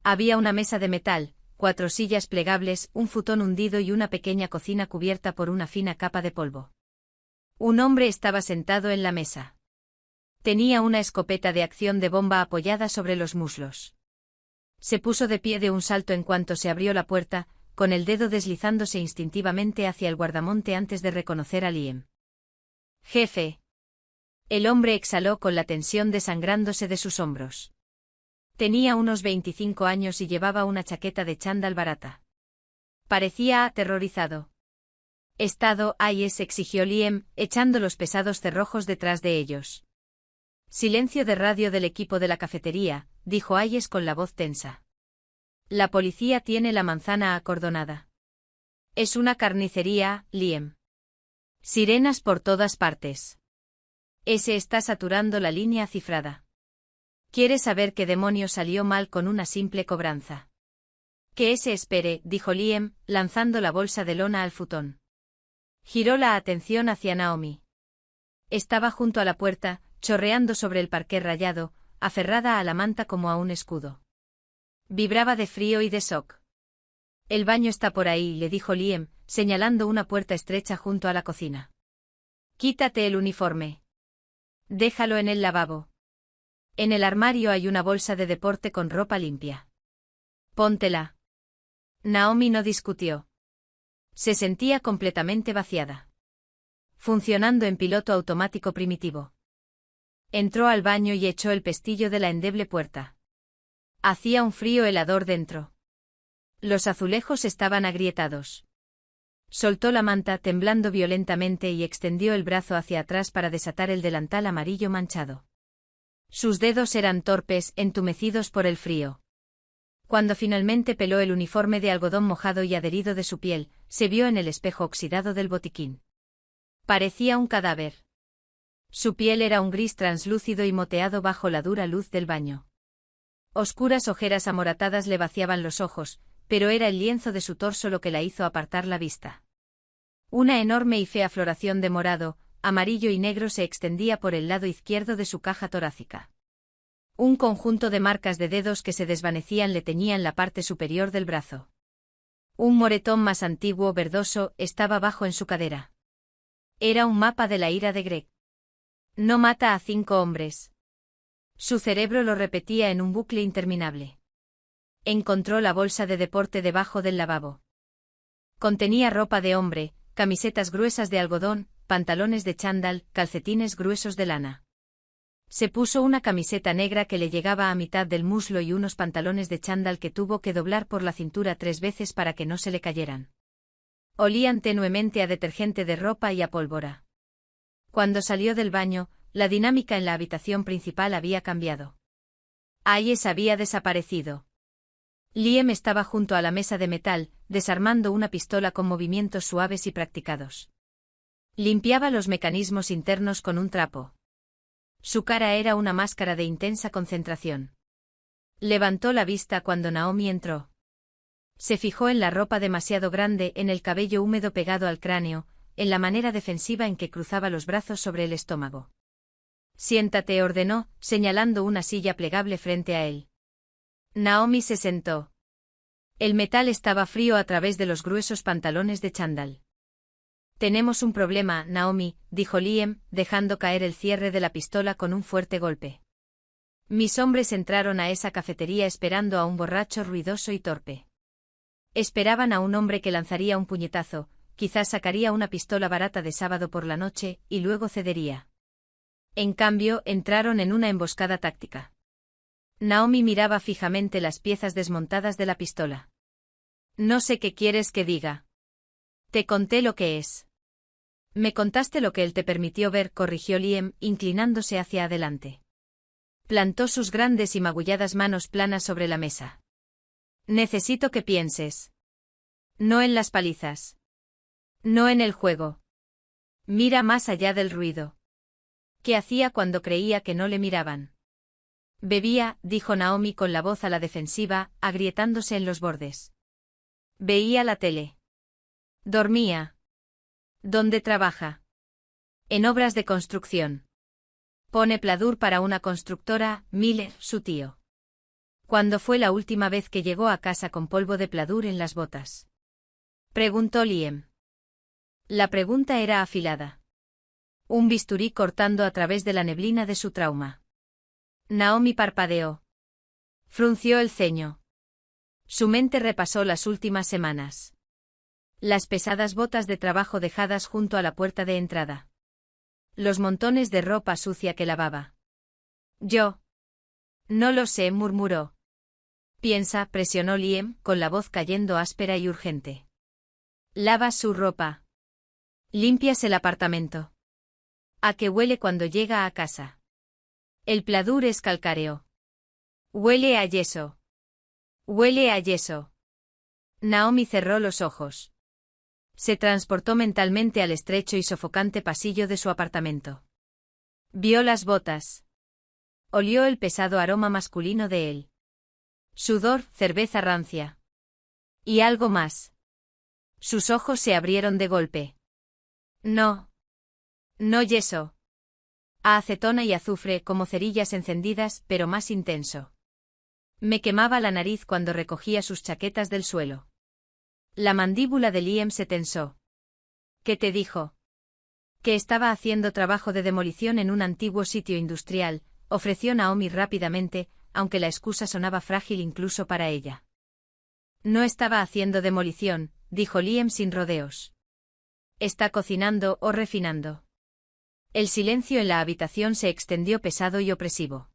Había una mesa de metal, 4 sillas plegables, un futón hundido y una pequeña cocina cubierta por una fina capa de polvo. Un hombre estaba sentado en la mesa. Tenía una escopeta de acción de bomba apoyada sobre los muslos. Se puso de pie de un salto en cuanto se abrió la puerta, con el dedo deslizándose instintivamente hacia el guardamonte antes de reconocer a Liam. «Jefe». El hombre exhaló con la tensión desangrándose de sus hombros. Tenía unos 25 años y llevaba una chaqueta de chándal barata. Parecía aterrorizado. «Estado, Hayes», exigió Liam, echando los pesados cerrojos detrás de ellos. «Silencio de radio del equipo de la cafetería», dijo Hayes con la voz tensa. «La policía tiene la manzana acordonada. Es una carnicería, Liam. Sirenas por todas partes. Ese está saturando la línea cifrada. ¿Quiere saber qué demonios salió mal con una simple cobranza?» «Que ese espere», dijo Liam, lanzando la bolsa de lona al futón. Giró la atención hacia Naomi. Estaba junto a la puerta, chorreando sobre el parqué rayado, aferrada a la manta como a un escudo. Vibraba de frío y de shock. «El baño está por ahí», le dijo Liam, señalando una puerta estrecha junto a la cocina. «Quítate el uniforme. Déjalo en el lavabo. En el armario hay una bolsa de deporte con ropa limpia. Póntela. Naomi no discutió. Se sentía completamente vaciada. Funcionando en piloto automático primitivo. Entró al baño y echó el pestillo de la endeble puerta. Hacía un frío helador dentro. Los azulejos estaban agrietados. Soltó la manta temblando violentamente y extendió el brazo hacia atrás para desatar el delantal amarillo manchado. Sus dedos eran torpes, entumecidos por el frío. Cuando finalmente peló el uniforme de algodón mojado y adherido de su piel, se vio en el espejo oxidado del botiquín. Parecía un cadáver. Su piel era un gris translúcido y moteado bajo la dura luz del baño. Oscuras ojeras amoratadas le vaciaban los ojos, pero era el lienzo de su torso lo que la hizo apartar la vista. Una enorme y fea floración de morado, amarillo y negro se extendía por el lado izquierdo de su caja torácica. Un conjunto de marcas de dedos que se desvanecían le teñían la parte superior del brazo. Un moretón más antiguo, verdoso, estaba bajo en su cadera. Era un mapa de la ira de Greg. No mata a 5 hombres. Su cerebro lo repetía en un bucle interminable. Encontró la bolsa de deporte debajo del lavabo. Contenía ropa de hombre, camisetas gruesas de algodón, pantalones de chándal, calcetines gruesos de lana. Se puso una camiseta negra que le llegaba a mitad del muslo y unos pantalones de chándal que tuvo que doblar por la cintura 3 veces para que no se le cayeran. Olían tenuemente a detergente de ropa y a pólvora. Cuando salió del baño, la dinámica en la habitación principal había cambiado. Hayes había desaparecido. Liam estaba junto a la mesa de metal, desarmando una pistola con movimientos suaves y practicados. Limpiaba los mecanismos internos con un trapo. Su cara era una máscara de intensa concentración. Levantó la vista cuando Naomi entró. Se fijó en la ropa demasiado grande, en el cabello húmedo pegado al cráneo, en la manera defensiva en que cruzaba los brazos sobre el estómago. Siéntate, ordenó, señalando una silla plegable frente a él. Naomi se sentó. El metal estaba frío a través de los gruesos pantalones de chándal. Tenemos un problema, Naomi, dijo Liam, dejando caer el cierre de la pistola con un fuerte golpe. Mis hombres entraron a esa cafetería esperando a un borracho ruidoso y torpe. Esperaban a un hombre que lanzaría un puñetazo, quizás sacaría una pistola barata de sábado por la noche, y luego cedería. En cambio, entraron en una emboscada táctica. Naomi miraba fijamente las piezas desmontadas de la pistola. No sé qué quieres que diga. Te conté lo que es. Me contaste lo que él te permitió ver, corrigió Liam, inclinándose hacia adelante. Plantó sus grandes y magulladas manos planas sobre la mesa. Necesito que pienses. No en las palizas. No en el juego. Mira más allá del ruido. ¿Qué hacía cuando creía que no le miraban? Bebía, dijo Naomi con la voz a la defensiva, agrietándose en los bordes. Veía la tele. Dormía. ¿Dónde trabaja? En obras de construcción. Pone pladur para una constructora, Miller, su tío. ¿Cuándo fue la última vez que llegó a casa con polvo de pladur en las botas? Preguntó Liam. La pregunta era afilada. Un bisturí cortando a través de la neblina de su trauma. Naomi parpadeó. Frunció el ceño. Su mente repasó las últimas semanas. Las pesadas botas de trabajo dejadas junto a la puerta de entrada. Los montones de ropa sucia que lavaba. Yo. No lo sé, murmuró. Piensa, presionó Liam, con la voz cayendo áspera y urgente. Lava su ropa. Limpias el apartamento. ¿A qué huele cuando llega a casa? El pladur es calcáreo. Huele a yeso. Huele a yeso. Naomi cerró los ojos. Se transportó mentalmente al estrecho y sofocante pasillo de su apartamento. Vio las botas. Olió el pesado aroma masculino de él. Sudor, cerveza rancia. Y algo más. Sus ojos se abrieron de golpe. No. No yeso. A acetona y azufre como cerillas encendidas, pero más intenso. Me quemaba la nariz cuando recogía sus chaquetas del suelo. La mandíbula de Liam se tensó. ¿Qué te dijo? Que estaba haciendo trabajo de demolición en un antiguo sitio industrial, ofreció Naomi rápidamente, aunque la excusa sonaba frágil incluso para ella. No estaba haciendo demolición, dijo Liam sin rodeos. Está cocinando o refinando. El silencio en la habitación se extendió pesado y opresivo.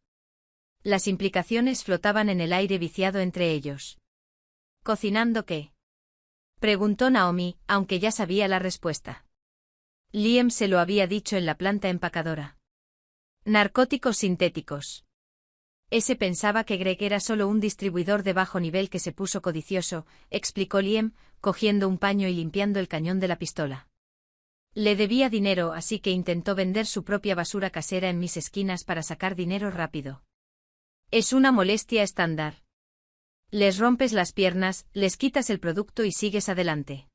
Las implicaciones flotaban en el aire viciado entre ellos. ¿Cocinando qué?, preguntó Naomi, aunque ya sabía la respuesta. Liam se lo había dicho en la planta empacadora. Narcóticos sintéticos. Ese pensaba que Greg era solo un distribuidor de bajo nivel que se puso codicioso, explicó Liam, cogiendo un paño y limpiando el cañón de la pistola. Le debía dinero, así que intentó vender su propia basura casera en mis esquinas para sacar dinero rápido. Es una molestia estándar. Les rompes las piernas, les quitas el producto y sigues adelante.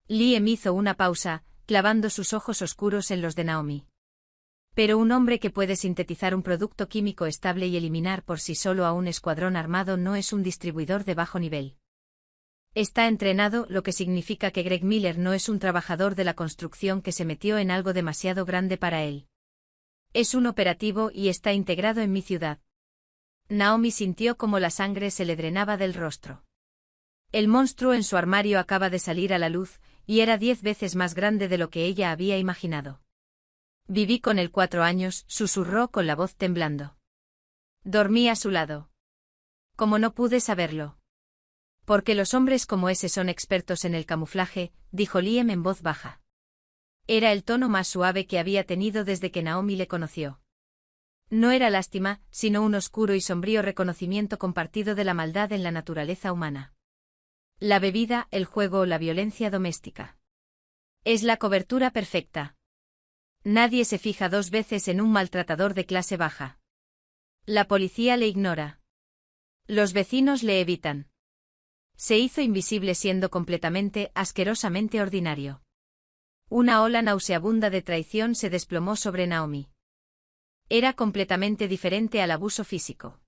Liam hizo una pausa, clavando sus ojos oscuros en los de Naomi. Pero un hombre que puede sintetizar un producto químico estable y eliminar por sí solo a un escuadrón armado no es un distribuidor de bajo nivel. Está entrenado, lo que significa que Greg Miller no es un trabajador de la construcción que se metió en algo demasiado grande para él. Es un operativo y está integrado en mi ciudad. Naomi sintió como la sangre se le drenaba del rostro. El monstruo en su armario acaba de salir a la luz, y era 10 veces más grande de lo que ella había imaginado. Viví con él 4 años, susurró con la voz temblando. Dormí a su lado. ¿Cómo no pude saberlo? Porque los hombres como ese son expertos en el camuflaje, dijo Liam en voz baja. Era el tono más suave que había tenido desde que Naomi le conoció. No era lástima, sino un oscuro y sombrío reconocimiento compartido de la maldad en la naturaleza humana. La bebida, el juego o la violencia doméstica. Es la cobertura perfecta. Nadie se fija 2 veces en un maltratador de clase baja. La policía le ignora. Los vecinos le evitan. Se hizo invisible siendo completamente, asquerosamente ordinario. Una ola nauseabunda de traición se desplomó sobre Naomi. Era completamente diferente al abuso físico.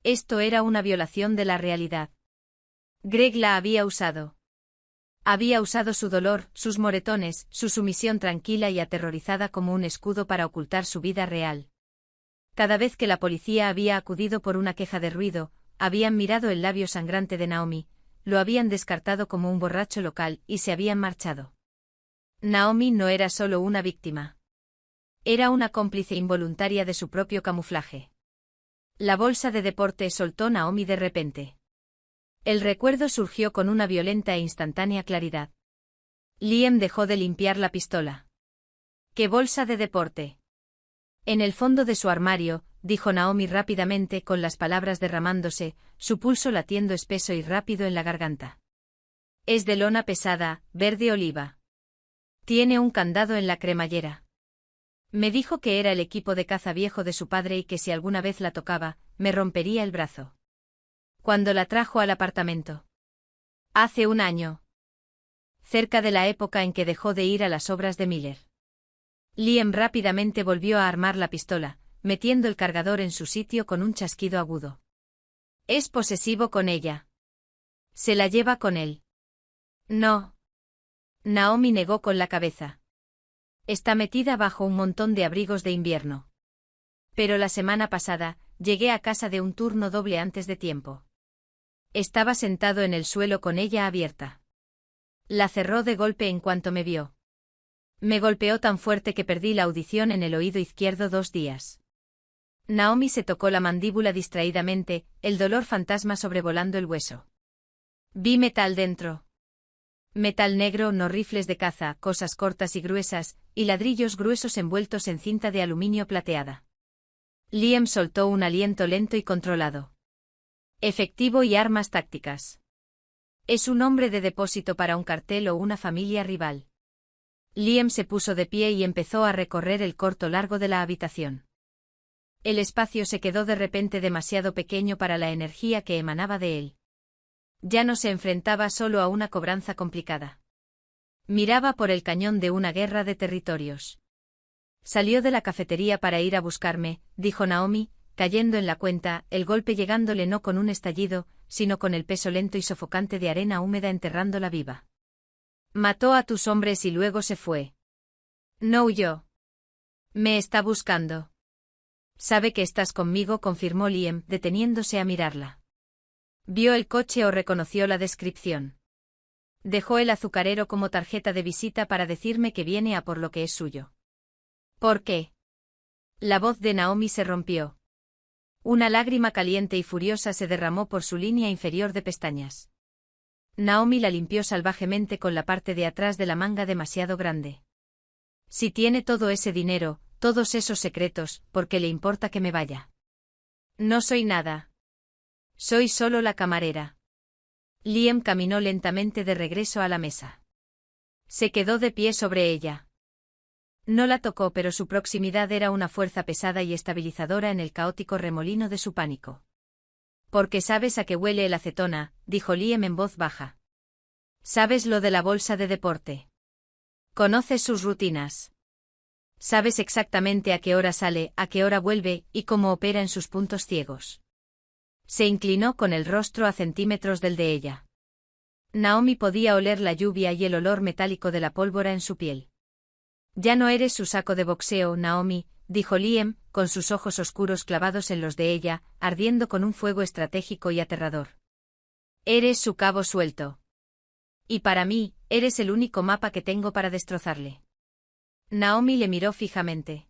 Esto era una violación de la realidad. Greg la había usado. Había usado su dolor, sus moretones, su sumisión tranquila y aterrorizada como un escudo para ocultar su vida real. Cada vez que la policía había acudido por una queja de ruido, habían mirado el labio sangrante de Naomi, lo habían descartado como un borracho local y se habían marchado. Naomi no era solo una víctima. Era una cómplice involuntaria de su propio camuflaje. La bolsa de deporte soltó Naomi de repente. El recuerdo surgió con una violenta e instantánea claridad. Liam dejó de limpiar la pistola. ¿Qué bolsa de deporte? En el fondo de su armario, dijo Naomi rápidamente con las palabras derramándose, su pulso latiendo espeso y rápido en la garganta. Es de lona pesada, verde oliva. Tiene un candado en la cremallera. Me dijo que era el equipo de caza viejo de su padre y que si alguna vez la tocaba, me rompería el brazo. Cuando la trajo al apartamento. Hace 1 año. Cerca de la época en que dejó de ir a las obras de Miller. Liam rápidamente volvió a armar la pistola, metiendo el cargador en su sitio con un chasquido agudo. Es posesivo con ella. Se la lleva con él. No. Naomi negó con la cabeza. Está metida bajo un montón de abrigos de invierno. Pero la semana pasada, llegué a casa de un turno doble antes de tiempo. Estaba sentado en el suelo con ella abierta. La cerró de golpe en cuanto me vio. Me golpeó tan fuerte que perdí la audición en el oído izquierdo 2 días. Naomi se tocó la mandíbula distraídamente, el dolor fantasma sobrevolando el hueso. Vi metal dentro. Metal negro, no rifles de caza, cosas cortas y gruesas, y ladrillos gruesos envueltos en cinta de aluminio plateada. Liam soltó un aliento lento y controlado. Efectivo y armas tácticas. Es un hombre de depósito para un cartel o una familia rival. Liam se puso de pie y empezó a recorrer el corto largo de la habitación. El espacio se quedó de repente demasiado pequeño para la energía que emanaba de él. Ya no se enfrentaba solo a una cobranza complicada. Miraba por el cañón de una guerra de territorios. Salió de la cafetería para ir a buscarme, dijo Naomi, cayendo en la cuenta, el golpe llegándole no con un estallido, sino con el peso lento y sofocante de arena húmeda enterrándola viva. Mató a tus hombres y luego se fue. No huyó. Me está buscando. Sabe que estás conmigo, confirmó Liam, deteniéndose a mirarla. Vio el coche o reconoció la descripción. Dejó el azucarero como tarjeta de visita para decirme que viene a por lo que es suyo. ¿Por qué? La voz de Naomi se rompió. Una lágrima caliente y furiosa se derramó por su línea inferior de pestañas. Naomi la limpió salvajemente con la parte de atrás de la manga demasiado grande. Si tiene todo ese dinero, todos esos secretos, ¿por qué le importa que me vaya? No soy nada. Soy solo la camarera. Liam caminó lentamente de regreso a la mesa. Se quedó de pie sobre ella. No la tocó, pero su proximidad era una fuerza pesada y estabilizadora en el caótico remolino de su pánico. «Porque sabes a qué huele el acetona», dijo Liam en voz baja. «Sabes lo de la bolsa de deporte. Conoces sus rutinas. Sabes exactamente a qué hora sale, a qué hora vuelve, y cómo opera en sus puntos ciegos». Se inclinó con el rostro a centímetros del de ella. Naomi podía oler la lluvia y el olor metálico de la pólvora en su piel. «Ya no eres su saco de boxeo, Naomi», dijo Liam, con sus ojos oscuros clavados en los de ella, ardiendo con un fuego estratégico y aterrador. «Eres su cabo suelto. Y para mí, eres el único mapa que tengo para destrozarle». Naomi le miró fijamente.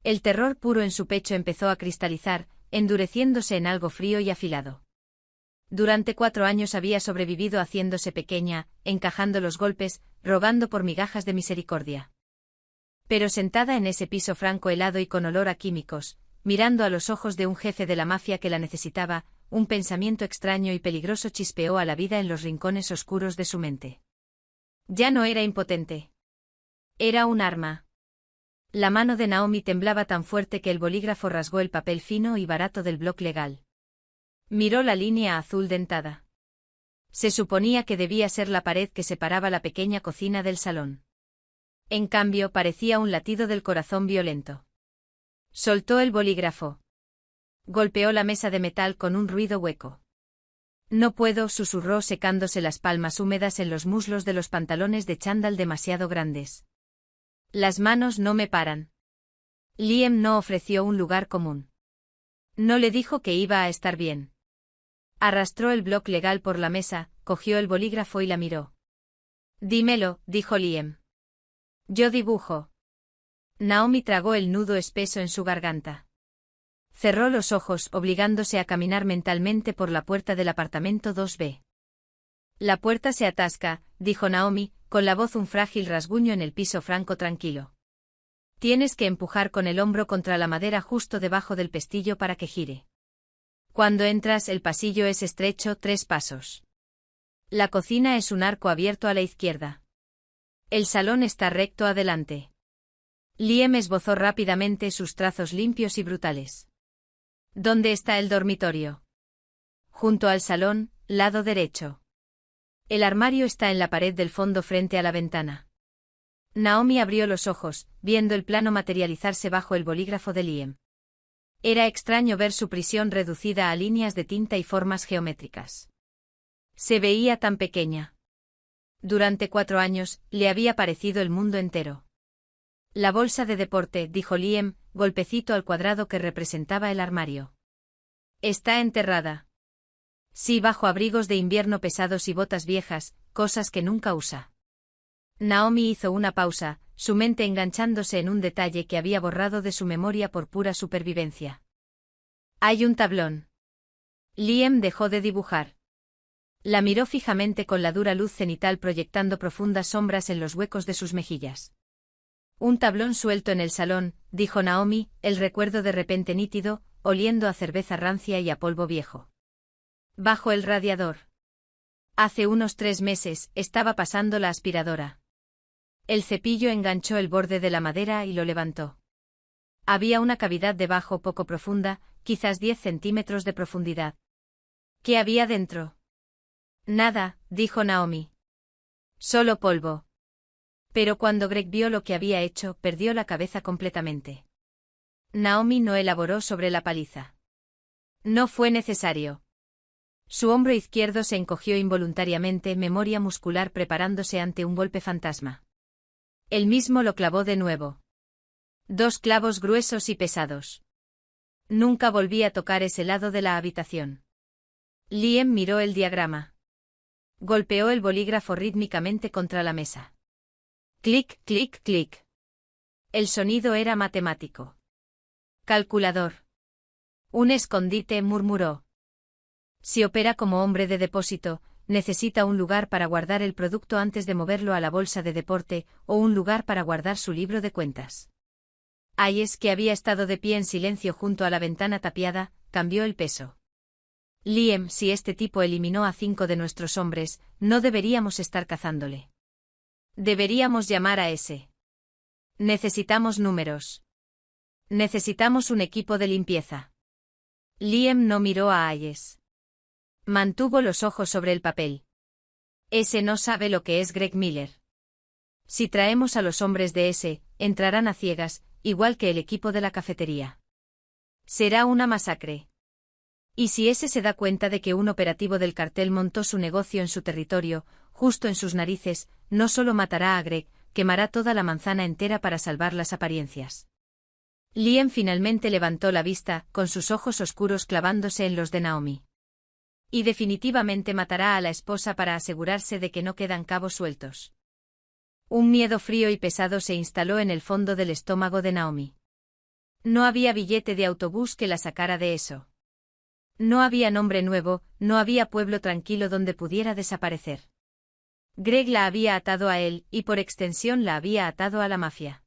El terror puro en su pecho empezó a cristalizar, endureciéndose en algo frío y afilado. Durante 4 años había sobrevivido haciéndose pequeña, encajando los golpes, rogando por migajas de misericordia. Pero sentada en ese piso franco helado y con olor a químicos, mirando a los ojos de un jefe de la mafia que la necesitaba, un pensamiento extraño y peligroso chispeó a la vida en los rincones oscuros de su mente. Ya no era impotente. Era un arma. La mano de Naomi temblaba tan fuerte que el bolígrafo rasgó el papel fino y barato del bloc legal. Miró la línea azul dentada. Se suponía que debía ser la pared que separaba la pequeña cocina del salón. En cambio, parecía un latido del corazón violento. Soltó el bolígrafo. Golpeó la mesa de metal con un ruido hueco. «No puedo», susurró secándose las palmas húmedas en los muslos de los pantalones de chándal demasiado grandes. «Las manos no me paran». Liam no ofreció un lugar común. No le dijo que iba a estar bien. Arrastró el bloc legal por la mesa, cogió el bolígrafo y la miró. «Dímelo», dijo Liam. «Yo dibujo». Naomi tragó el nudo espeso en su garganta. Cerró los ojos, obligándose a caminar mentalmente por la puerta del apartamento 2B. «La puerta se atasca», dijo Naomi, con la voz un frágil rasguño en el piso franco tranquilo. «Tienes que empujar con el hombro contra la madera justo debajo del pestillo para que gire. Cuando entras, el pasillo es estrecho, 3 pasos. La cocina es un arco abierto a la izquierda. El salón está recto adelante». Liam esbozó rápidamente sus trazos limpios y brutales. «¿Dónde está el dormitorio?» «Junto al salón, lado derecho. El armario está en la pared del fondo frente a la ventana». Naomi abrió los ojos, viendo el plano materializarse bajo el bolígrafo de Liam. Era extraño ver su prisión reducida a líneas de tinta y formas geométricas. Se veía tan pequeña. Durante 4 años, le había parecido el mundo entero. «La bolsa de deporte», dijo Liam, golpecito al cuadrado que representaba el armario. «Está enterrada». «Sí, bajo abrigos de invierno pesados y botas viejas, cosas que nunca usa». Naomi hizo una pausa, su mente enganchándose en un detalle que había borrado de su memoria por pura supervivencia. «Hay un tablón». Liam dejó de dibujar. La miró fijamente con la dura luz cenital proyectando profundas sombras en los huecos de sus mejillas. «Un tablón suelto en el salón», dijo Naomi, el recuerdo de repente nítido, oliendo a cerveza rancia y a polvo viejo. «Bajo el radiador. Hace unos 3 meses, estaba pasando la aspiradora. El cepillo enganchó el borde de la madera y lo levantó. Había una cavidad debajo poco profunda, quizás 10 centímetros de profundidad. ¿Qué había dentro?» «Nada», dijo Naomi. «Solo polvo». Pero cuando Greg vio lo que había hecho, perdió la cabeza completamente. Naomi no elaboró sobre la paliza. No fue necesario. Su hombro izquierdo se encogió involuntariamente, memoria muscular preparándose ante un golpe fantasma. Él mismo lo clavó de nuevo. 2 clavos gruesos y pesados. Nunca volví a tocar ese lado de la habitación. Liam miró el diagrama. Golpeó el bolígrafo rítmicamente contra la mesa. Clic, clic, clic. El sonido era matemático. Calculador. Un escondite, murmuró. Si opera como hombre de depósito, necesita un lugar para guardar el producto antes de moverlo a la bolsa de deporte, o un lugar para guardar su libro de cuentas. Hayes, que había estado de pie en silencio junto a la ventana tapiada, cambió el peso. Liam, si este tipo eliminó a 5 de nuestros hombres, no deberíamos estar cazándole. Deberíamos llamar a ese. Necesitamos números. Necesitamos un equipo de limpieza. Liam no miró a Hayes. Mantuvo los ojos sobre el papel. Ese no sabe lo que es Greg Miller. Si traemos a los hombres de ese, entrarán a ciegas, igual que el equipo de la cafetería. Será una masacre. Y si ese se da cuenta de que un operativo del cartel montó su negocio en su territorio, justo en sus narices, no solo matará a Greg, quemará toda la manzana entera para salvar las apariencias. Liam finalmente levantó la vista, con sus ojos oscuros clavándose en los de Naomi. Y definitivamente matará a la esposa para asegurarse de que no quedan cabos sueltos. Un miedo frío y pesado se instaló en el fondo del estómago de Naomi. No había billete de autobús que la sacara de eso. No había nombre nuevo, no había pueblo tranquilo donde pudiera desaparecer. Greg la había atado a él, y por extensión la había atado a la mafia.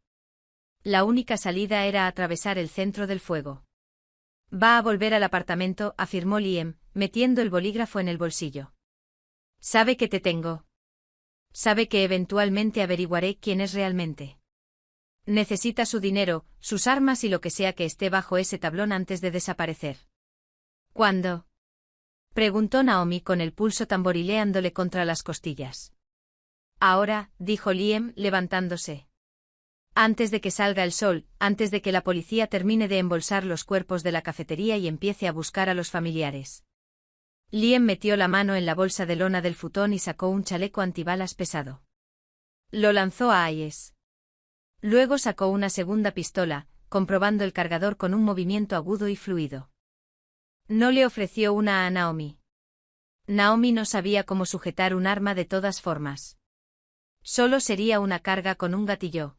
La única salida era atravesar el centro del fuego. Va a volver al apartamento, afirmó Liam, metiendo el bolígrafo en el bolsillo. Sabe que te tengo. Sabe que eventualmente averiguaré quién es realmente. Necesita su dinero, sus armas y lo que sea que esté bajo ese tablón antes de desaparecer. ¿Cuándo? Preguntó Naomi con el pulso tamborileándole contra las costillas. Ahora, dijo Liam, levantándose. Antes de que salga el sol, antes de que la policía termine de embolsar los cuerpos de la cafetería y empiece a buscar a los familiares. Liam metió la mano en la bolsa de lona del futón y sacó un chaleco antibalas pesado. Lo lanzó a Hayes. Luego sacó una segunda pistola, comprobando el cargador con un movimiento agudo y fluido. No le ofreció una a Naomi. Naomi no sabía cómo sujetar un arma de todas formas. Solo sería una carga con un gatillo.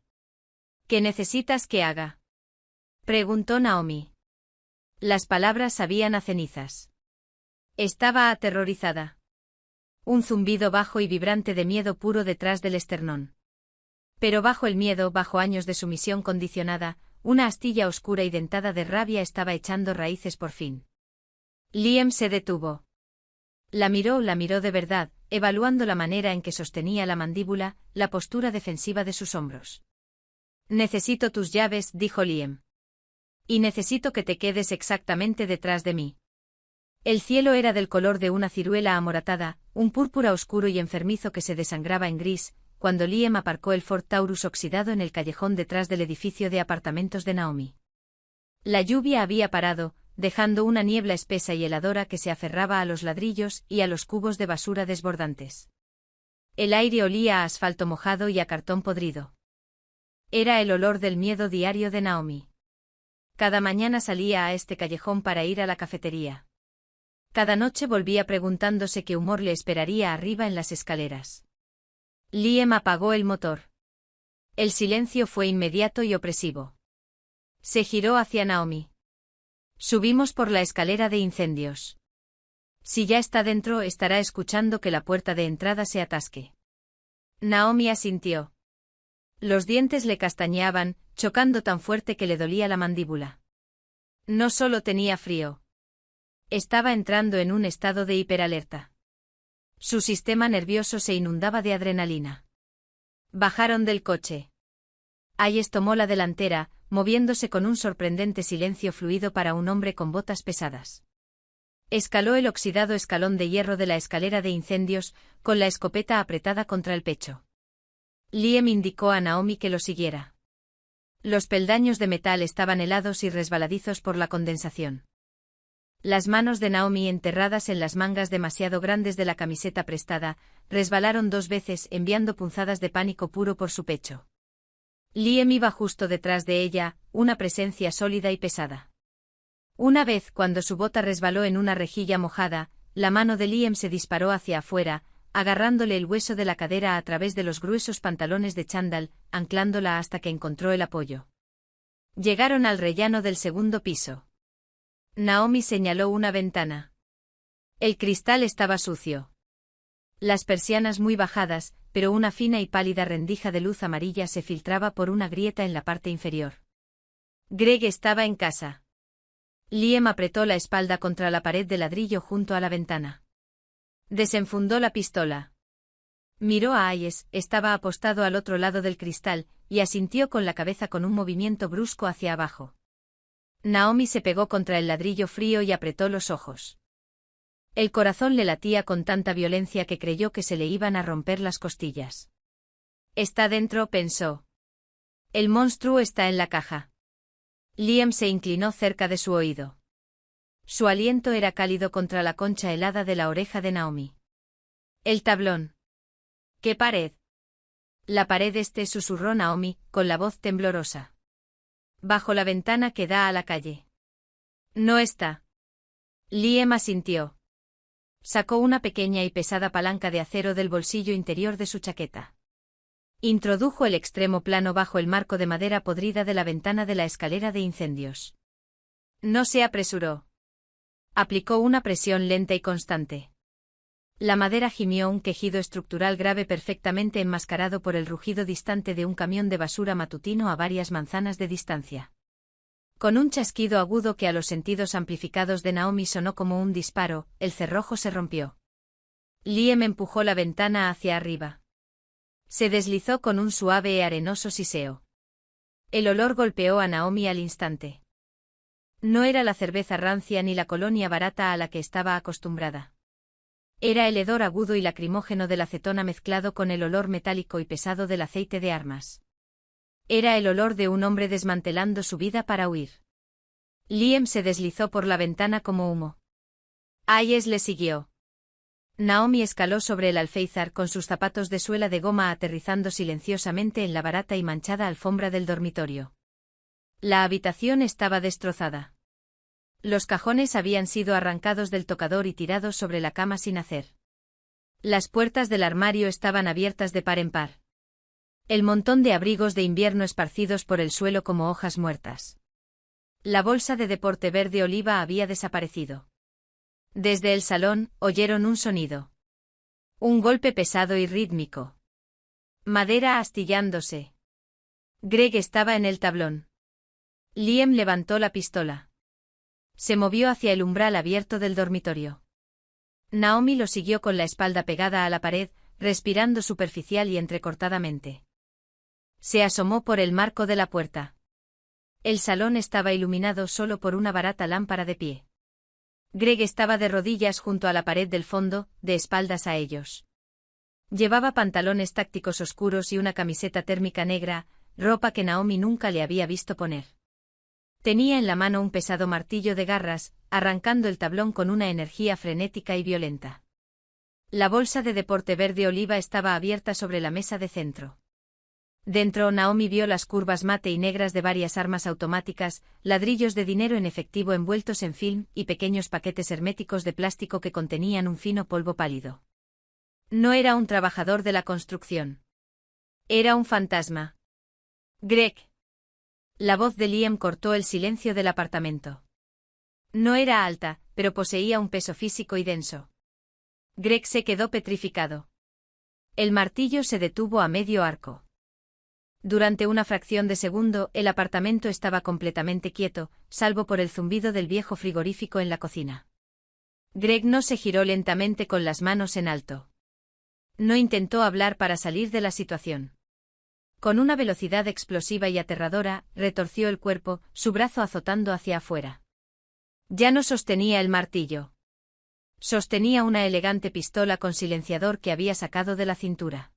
¿Qué necesitas que haga? Preguntó Naomi. Las palabras sabían a cenizas. Estaba aterrorizada. Un zumbido bajo y vibrante de miedo puro detrás del esternón. Pero bajo el miedo, bajo años de sumisión condicionada, una astilla oscura y dentada de rabia estaba echando raíces por fin. Liam se detuvo. La miró de verdad, evaluando la manera en que sostenía la mandíbula, la postura defensiva de sus hombros. Necesito tus llaves, dijo Liam. Y necesito que te quedes exactamente detrás de mí. El cielo era del color de una ciruela amoratada, un púrpura oscuro y enfermizo que se desangraba en gris, cuando Liam aparcó el Ford Taurus oxidado en el callejón detrás del edificio de apartamentos de Naomi. La lluvia había parado, dejando una niebla espesa y heladora que se aferraba a los ladrillos y a los cubos de basura desbordantes. El aire olía a asfalto mojado y a cartón podrido. Era el olor del miedo diario de Naomi. Cada mañana salía a este callejón para ir a la cafetería. Cada noche volvía preguntándose qué humor le esperaría arriba en las escaleras. Liam apagó el motor. El silencio fue inmediato y opresivo. Se giró hacia Naomi. Subimos por la escalera de incendios. Si ya está dentro, estará escuchando que la puerta de entrada se atasque. Naomi asintió. Los dientes le castañeaban, chocando tan fuerte que le dolía la mandíbula. No solo tenía frío. Estaba entrando en un estado de hiperalerta. Su sistema nervioso se inundaba de adrenalina. Bajaron del coche. Hayes tomó la delantera, moviéndose con un sorprendente silencio fluido para un hombre con botas pesadas. Escaló el oxidado escalón de hierro de la escalera de incendios, con la escopeta apretada contra el pecho. Liam indicó a Naomi que lo siguiera. Los peldaños de metal estaban helados y resbaladizos por la condensación. Las manos de Naomi, enterradas en las mangas demasiado grandes de la camiseta prestada, resbalaron 2 veces, enviando punzadas de pánico puro por su pecho. Liam iba justo detrás de ella, una presencia sólida y pesada. Una vez, cuando su bota resbaló en una rejilla mojada, la mano de Liam se disparó hacia afuera, agarrándole el hueso de la cadera a través de los gruesos pantalones de chándal, anclándola hasta que encontró el apoyo. Llegaron al rellano del segundo piso. Naomi señaló una ventana. El cristal estaba sucio. Las persianas muy bajadas, pero una fina y pálida rendija de luz amarilla se filtraba por una grieta en la parte inferior. Greg estaba en casa. Liam apretó la espalda contra la pared de ladrillo junto a la ventana. Desenfundó la pistola. Miró a Hayes, estaba apostado al otro lado del cristal, y asintió con la cabeza con un movimiento brusco hacia abajo. Naomi se pegó contra el ladrillo frío y apretó los ojos. El corazón le latía con tanta violencia que creyó que se le iban a romper las costillas. Está dentro, pensó. El monstruo está en la caja. Liam se inclinó cerca de su oído. Su aliento era cálido contra la concha helada de la oreja de Naomi. El tablón. ¿Qué pared? La pared este, susurró Naomi, con la voz temblorosa. Bajo la ventana que da a la calle. No está. Liam asintió. Sacó una pequeña y pesada palanca de acero del bolsillo interior de su chaqueta. Introdujo el extremo plano bajo el marco de madera podrida de la ventana de la escalera de incendios. No se apresuró. Aplicó una presión lenta y constante. La madera gimió un quejido estructural grave perfectamente enmascarado por el rugido distante de un camión de basura matutino a varias manzanas de distancia. Con un chasquido agudo que a los sentidos amplificados de Naomi sonó como un disparo, el cerrojo se rompió. Liam empujó la ventana hacia arriba. Se deslizó con un suave y arenoso siseo. El olor golpeó a Naomi al instante. No era la cerveza rancia ni la colonia barata a la que estaba acostumbrada. Era el hedor agudo y lacrimógeno de la acetona mezclado con el olor metálico y pesado del aceite de armas. Era el olor de un hombre desmantelando su vida para huir. Liam se deslizó por la ventana como humo. Hayes le siguió. Naomi escaló sobre el alféizar con sus zapatos de suela de goma aterrizando silenciosamente en la barata y manchada alfombra del dormitorio. La habitación estaba destrozada. Los cajones habían sido arrancados del tocador y tirados sobre la cama sin hacer. Las puertas del armario estaban abiertas de par en par. El montón de abrigos de invierno esparcidos por el suelo como hojas muertas. La bolsa de deporte verde oliva había desaparecido. Desde el salón, oyeron un sonido. Un golpe pesado y rítmico. Madera astillándose. Greg estaba en el tablón. Liam levantó la pistola. Se movió hacia el umbral abierto del dormitorio. Naomi lo siguió con la espalda pegada a la pared, respirando superficial y entrecortadamente. Se asomó por el marco de la puerta. El salón estaba iluminado solo por una barata lámpara de pie. Greg estaba de rodillas junto a la pared del fondo, de espaldas a ellos. Llevaba pantalones tácticos oscuros y una camiseta térmica negra, ropa que Naomi nunca le había visto poner. Tenía en la mano un pesado martillo de garras, arrancando el tablón con una energía frenética y violenta. La bolsa de deporte verde oliva estaba abierta sobre la mesa de centro. Dentro Naomi vio las curvas mate y negras de varias armas automáticas, ladrillos de dinero en efectivo envueltos en film y pequeños paquetes herméticos de plástico que contenían un fino polvo pálido. No era un trabajador de la construcción. Era un fantasma. Greg. La voz de Liam cortó el silencio del apartamento. No era alta, pero poseía un peso físico y denso. Greg se quedó petrificado. El martillo se detuvo a medio arco. Durante una fracción de segundo, el apartamento estaba completamente quieto, salvo por el zumbido del viejo frigorífico en la cocina. Greg no se giró lentamente con las manos en alto. No intentó hablar para salir de la situación. Con una velocidad explosiva y aterradora, retorció el cuerpo, su brazo azotando hacia afuera. Ya no sostenía el martillo. Sostenía una elegante pistola con silenciador que había sacado de la cintura.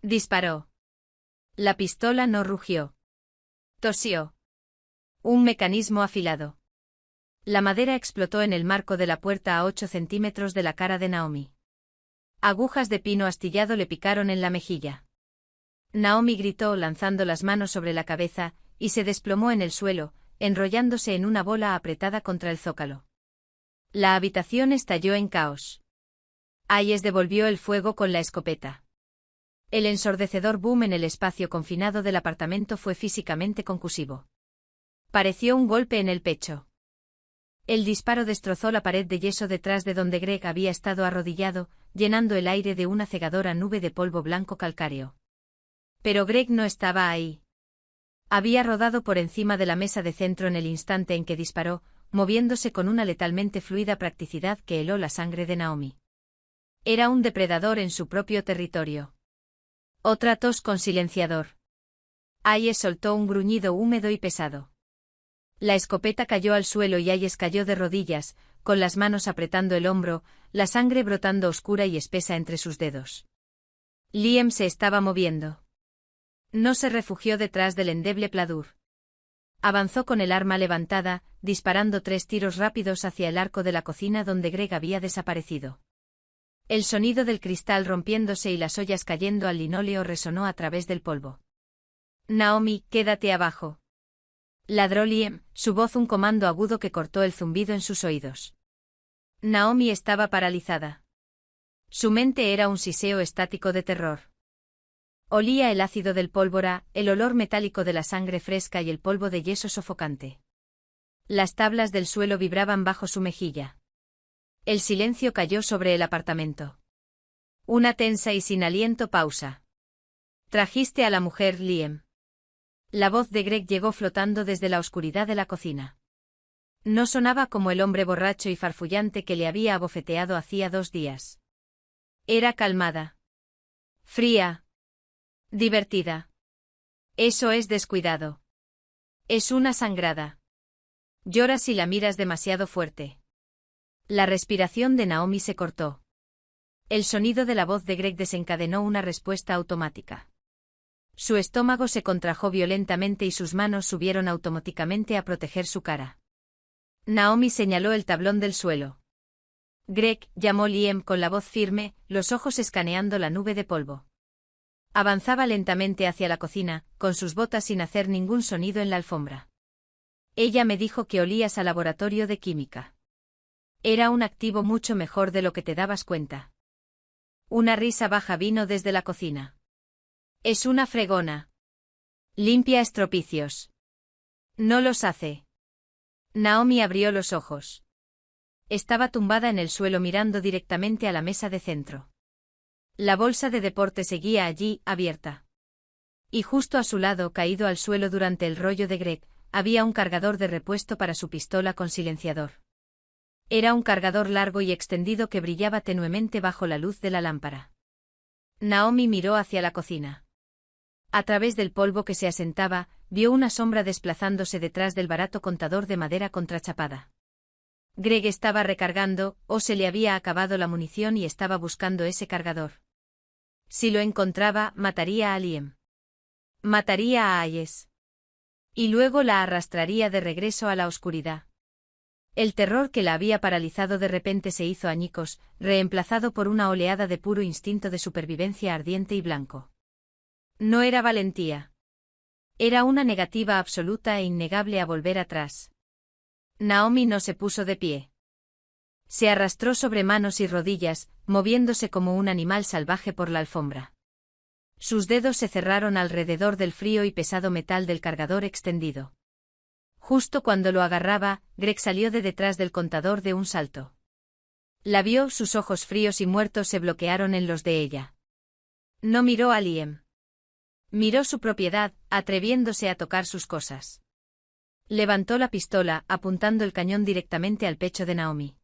Disparó. La pistola no rugió. Tosió. Un mecanismo afilado. La madera explotó en el marco de la puerta a 8 centímetros de la cara de Naomi. Agujas de pino astillado le picaron en la mejilla. Naomi gritó lanzando las manos sobre la cabeza, y se desplomó en el suelo, enrollándose en una bola apretada contra el zócalo. La habitación estalló en caos. Hayes devolvió el fuego con la escopeta. El ensordecedor boom en el espacio confinado del apartamento fue físicamente concusivo. Pareció un golpe en el pecho. El disparo destrozó la pared de yeso detrás de donde Greg había estado arrodillado, llenando el aire de una cegadora nube de polvo blanco calcáreo. Pero Greg no estaba ahí. Había rodado por encima de la mesa de centro en el instante en que disparó, moviéndose con una letalmente fluida practicidad que heló la sangre de Naomi. Era un depredador en su propio territorio. Otra tos con silenciador. Hayes soltó un gruñido húmedo y pesado. La escopeta cayó al suelo y Hayes cayó de rodillas, con las manos apretando el hombro, la sangre brotando oscura y espesa entre sus dedos. Liam se estaba moviendo. No se refugió detrás del endeble pladur. Avanzó con el arma levantada, disparando 3 tiros rápidos hacia el arco de la cocina donde Greg había desaparecido. El sonido del cristal rompiéndose y las ollas cayendo al linóleo resonó a través del polvo. Naomi, quédate abajo. Ladró Liam, su voz un comando agudo que cortó el zumbido en sus oídos. Naomi estaba paralizada. Su mente era un siseo estático de terror. Olía el ácido del pólvora, el olor metálico de la sangre fresca y el polvo de yeso sofocante. Las tablas del suelo vibraban bajo su mejilla. El silencio cayó sobre el apartamento. Una tensa y sin aliento pausa. «Trajiste a la mujer, Liam». La voz de Greg llegó flotando desde la oscuridad de la cocina. No sonaba como el hombre borracho y farfullante que le había abofeteado hacía 2 días. Era calmada. Fría. Divertida. Eso es descuidado. Es una sangrada. Lloras si la miras demasiado fuerte. La respiración de Naomi se cortó. El sonido de la voz de Greg desencadenó una respuesta automática. Su estómago se contrajo violentamente y sus manos subieron automáticamente a proteger su cara. Naomi señaló el tablón del suelo. Greg, llamó Liam con la voz firme, los ojos escaneando la nube de polvo. Avanzaba lentamente hacia la cocina, con sus botas sin hacer ningún sonido en la alfombra. Ella me dijo que olías a laboratorio de química. Era un activo mucho mejor de lo que te dabas cuenta. Una risa baja vino desde la cocina. Es una fregona. Limpia estropicios. No los hace. Naomi abrió los ojos. Estaba tumbada en el suelo mirando directamente a la mesa de centro. La bolsa de deporte seguía allí, abierta. Y justo a su lado, caído al suelo durante el rollo de Greg, había un cargador de repuesto para su pistola con silenciador. Era un cargador largo y extendido que brillaba tenuemente bajo la luz de la lámpara. Naomi miró hacia la cocina. A través del polvo que se asentaba, vio una sombra desplazándose detrás del barato contador de madera contrachapada. Greg estaba recargando, o se le había acabado la munición y estaba buscando ese cargador. Si lo encontraba, mataría a Liam. Mataría a Hayes. Y luego la arrastraría de regreso a la oscuridad. El terror que la había paralizado de repente se hizo añicos, reemplazado por una oleada de puro instinto de supervivencia ardiente y blanco. No era valentía. Era una negativa absoluta e innegable a volver atrás. Naomi no se puso de pie. Se arrastró sobre manos y rodillas, moviéndose como un animal salvaje por la alfombra. Sus dedos se cerraron alrededor del frío y pesado metal del cargador extendido. Justo cuando lo agarraba, Greg salió de detrás del contador de un salto. La vio, sus ojos fríos y muertos se bloquearon en los de ella. No miró a Liam. Miró su propiedad, atreviéndose a tocar sus cosas. Levantó la pistola, apuntando el cañón directamente al pecho de Naomi.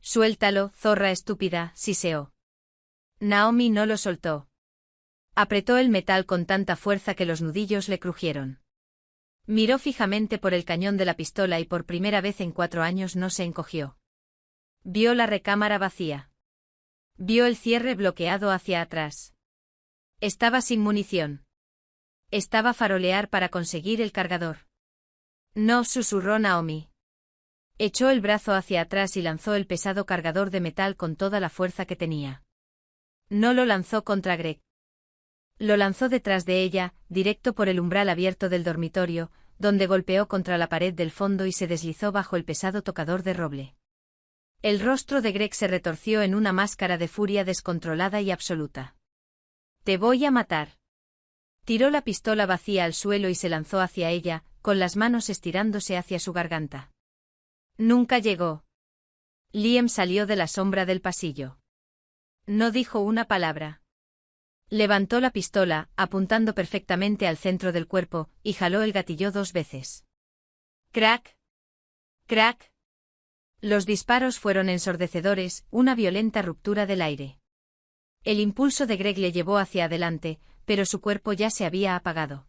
«Suéltalo, zorra estúpida», siseó. Naomi no lo soltó. Apretó el metal con tanta fuerza que los nudillos le crujieron. Miró fijamente por el cañón de la pistola y por primera vez en 4 años no se encogió. Vio la recámara vacía. Vio el cierre bloqueado hacia atrás. Estaba sin munición. Estaba a farolear para conseguir el cargador. «No», susurró Naomi. Echó el brazo hacia atrás y lanzó el pesado cargador de metal con toda la fuerza que tenía. No lo lanzó contra Greg. Lo lanzó detrás de ella, directo por el umbral abierto del dormitorio, donde golpeó contra la pared del fondo y se deslizó bajo el pesado tocador de roble. El rostro de Greg se retorció en una máscara de furia descontrolada y absoluta. «Te voy a matar». Tiró la pistola vacía al suelo y se lanzó hacia ella, con las manos estirándose hacia su garganta. Nunca llegó. Liam salió de la sombra del pasillo. No dijo una palabra. Levantó la pistola, apuntando perfectamente al centro del cuerpo, y jaló el gatillo 2 veces. ¡Crack! ¡Crack! Los disparos fueron ensordecedores, una violenta ruptura del aire. El impulso de Greg le llevó hacia adelante, pero su cuerpo ya se había apagado.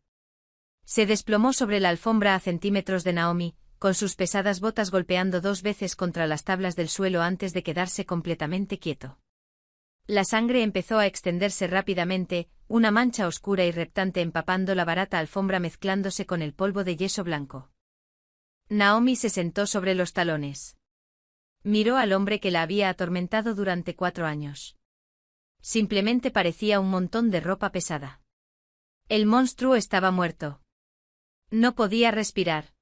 Se desplomó sobre la alfombra a centímetros de Naomi, con sus pesadas botas golpeando 2 veces contra las tablas del suelo antes de quedarse completamente quieto. La sangre empezó a extenderse rápidamente, una mancha oscura y reptante empapando la barata alfombra mezclándose con el polvo de yeso blanco. Naomi se sentó sobre los talones. Miró al hombre que la había atormentado durante 4 años. Simplemente parecía un montón de ropa pesada. El monstruo estaba muerto. No podía respirar.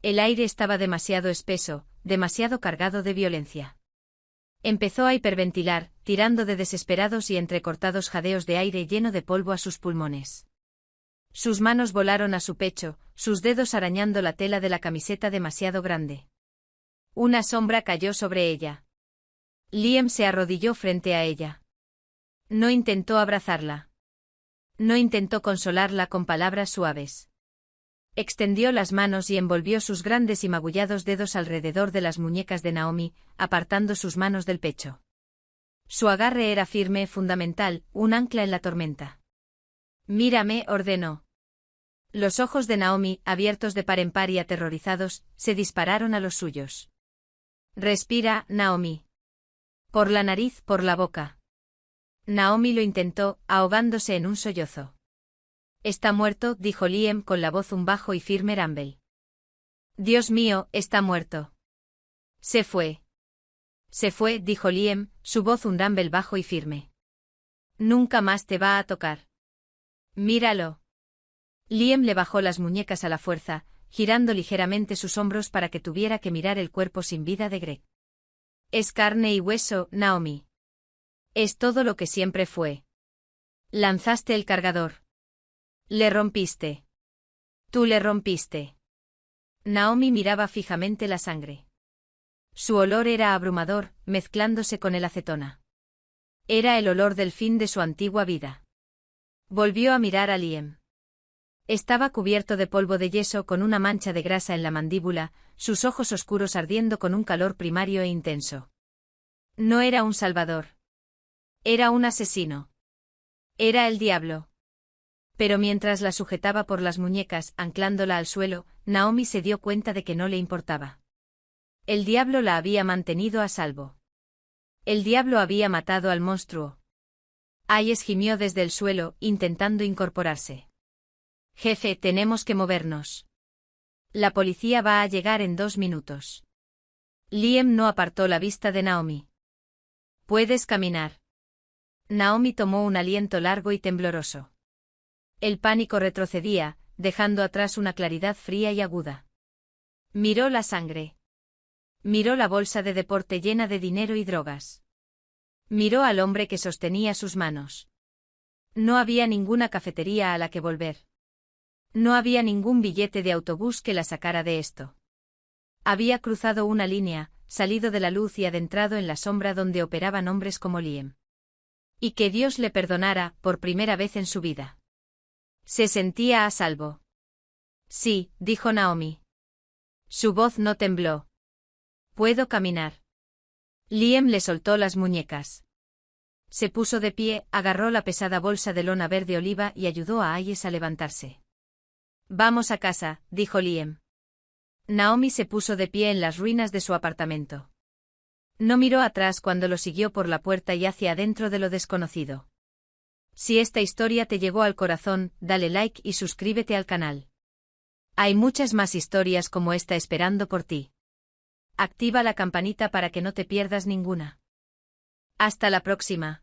El aire estaba demasiado espeso, demasiado cargado de violencia. Empezó a hiperventilar, tirando de desesperados y entrecortados jadeos de aire lleno de polvo a sus pulmones. Sus manos volaron a su pecho, sus dedos arañando la tela de la camiseta demasiado grande. Una sombra cayó sobre ella. Liam se arrodilló frente a ella. No intentó abrazarla. No intentó consolarla con palabras suaves. Extendió las manos y envolvió sus grandes y magullados dedos alrededor de las muñecas de Naomi, apartando sus manos del pecho. Su agarre era firme, fundamental, un ancla en la tormenta. «Mírame», ordenó. Los ojos de Naomi, abiertos de par en par y aterrorizados, se dispararon a los suyos. «Respira, Naomi. Por la nariz, por la boca». Naomi lo intentó, ahogándose en un sollozo. «Está muerto», dijo Liam con la voz un bajo y firme Rumble. «Dios mío, está muerto». «Se fue». «Se fue», dijo Liam, su voz un rumble bajo y firme. «Nunca más te va a tocar». «Míralo». Liam le bajó las muñecas a la fuerza, girando ligeramente sus hombros para que tuviera que mirar el cuerpo sin vida de Greg. «Es carne y hueso, Naomi. Es todo lo que siempre fue. Lanzaste el cargador. Le rompiste. Tú le rompiste». Naomi miraba fijamente la sangre. Su olor era abrumador, mezclándose con el acetona. Era el olor del fin de su antigua vida. Volvió a mirar a Liam. Estaba cubierto de polvo de yeso con una mancha de grasa en la mandíbula, sus ojos oscuros ardiendo con un calor primario e intenso. No era un salvador. Era un asesino. Era el diablo. Pero mientras la sujetaba por las muñecas, anclándola al suelo, Naomi se dio cuenta de que no le importaba. El diablo la había mantenido a salvo. El diablo había matado al monstruo. Hayes gimió desde el suelo, intentando incorporarse. «Jefe, tenemos que movernos. La policía va a llegar en 2 minutos». Liam no apartó la vista de Naomi. «Puedes caminar». Naomi tomó un aliento largo y tembloroso. El pánico retrocedía, dejando atrás una claridad fría y aguda. Miró la sangre. Miró la bolsa de deporte llena de dinero y drogas. Miró al hombre que sostenía sus manos. No había ninguna cafetería a la que volver. No había ningún billete de autobús que la sacara de esto. Había cruzado una línea, salido de la luz y adentrado en la sombra donde operaban hombres como Liam. Y que Dios le perdonara, por primera vez en su vida. Se sentía a salvo. «Sí», dijo Naomi. Su voz no tembló. «Puedo caminar». Liam le soltó las muñecas. Se puso de pie, agarró la pesada bolsa de lona verde oliva y ayudó a Hayes a levantarse. «Vamos a casa», dijo Liam. Naomi se puso de pie en las ruinas de su apartamento. No miró atrás cuando lo siguió por la puerta y hacia adentro de lo desconocido. Si esta historia te llegó al corazón, dale like y suscríbete al canal. Hay muchas más historias como esta esperando por ti. Activa la campanita para que no te pierdas ninguna. Hasta la próxima.